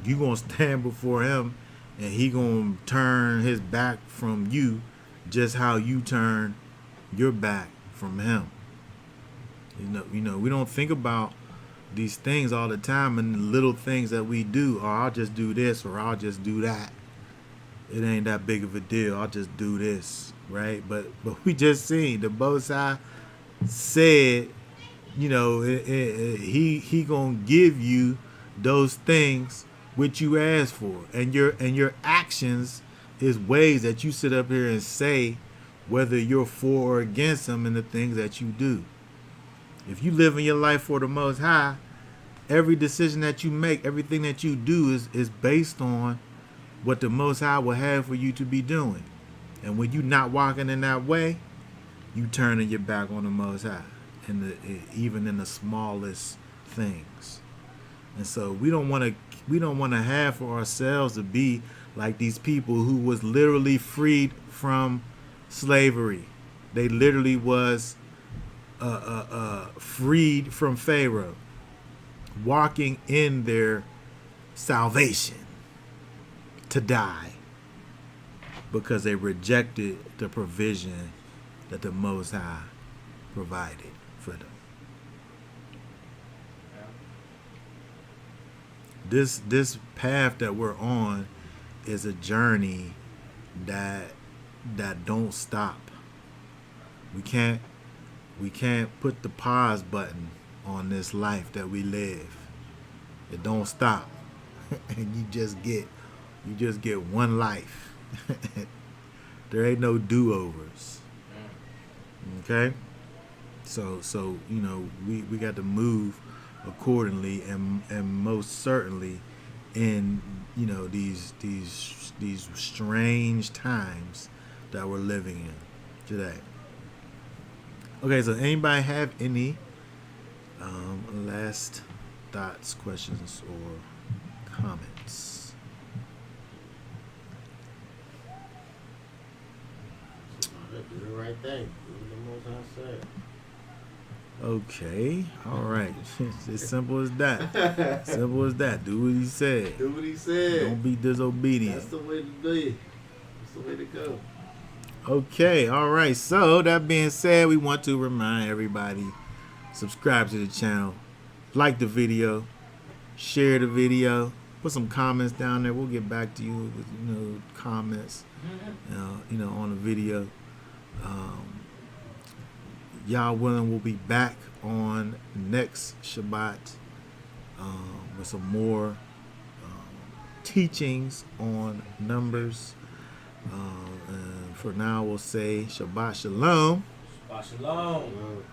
you gonna stand before Him, and He gonna turn His back from you, just how you turn your back from Him. You know, we don't think about these things all the time, and the little things that we do. Or I'll just do this, or I'll just do that. It ain't that big of a deal. I'll just do this, right? But we just seen the Most High said, you know, he gonna give you those things which you ask for, and your actions is ways that you sit up here and say whether you're for or against Him in the things that you do. If you live in your life for the Most High, every decision that you make, everything that you do is based on what the Most High will have for you to be doing. And when you're not walking in that way, you turning your back on the Most High, even in the smallest things. And so we don't want to have for ourselves to be like these people who was literally freed from slavery. They literally was freed from Pharaoh, walking in their salvation to die because they rejected the provision that the Most High provided for them. This path that we're on is a journey that don't stop. We can't put the pause button on this life that we live. It don't stop. And you just get one life. There ain't no do-overs. Okay? So you know, we got to move accordingly, and most certainly in, you know, these strange times that we're living in today. Okay, so anybody have any last thoughts, questions, or comments? Do the right thing. Do what the Most High said. Okay, all right. It's as simple as that. Simple as that. Do what He said. Do what He said. Don't be disobedient. That's the way to be. That's the way to go. Okay, all right. So that being said, we want to remind everybody, subscribe to the channel, like the video, share the video, put some comments down there. We'll get back to you with, you know, comments, you know, on the video. Y'all willing, we'll be back on next Shabbat with some more teachings on numbers. And for now, we'll say Shabbat Shalom. Shabbat Shalom.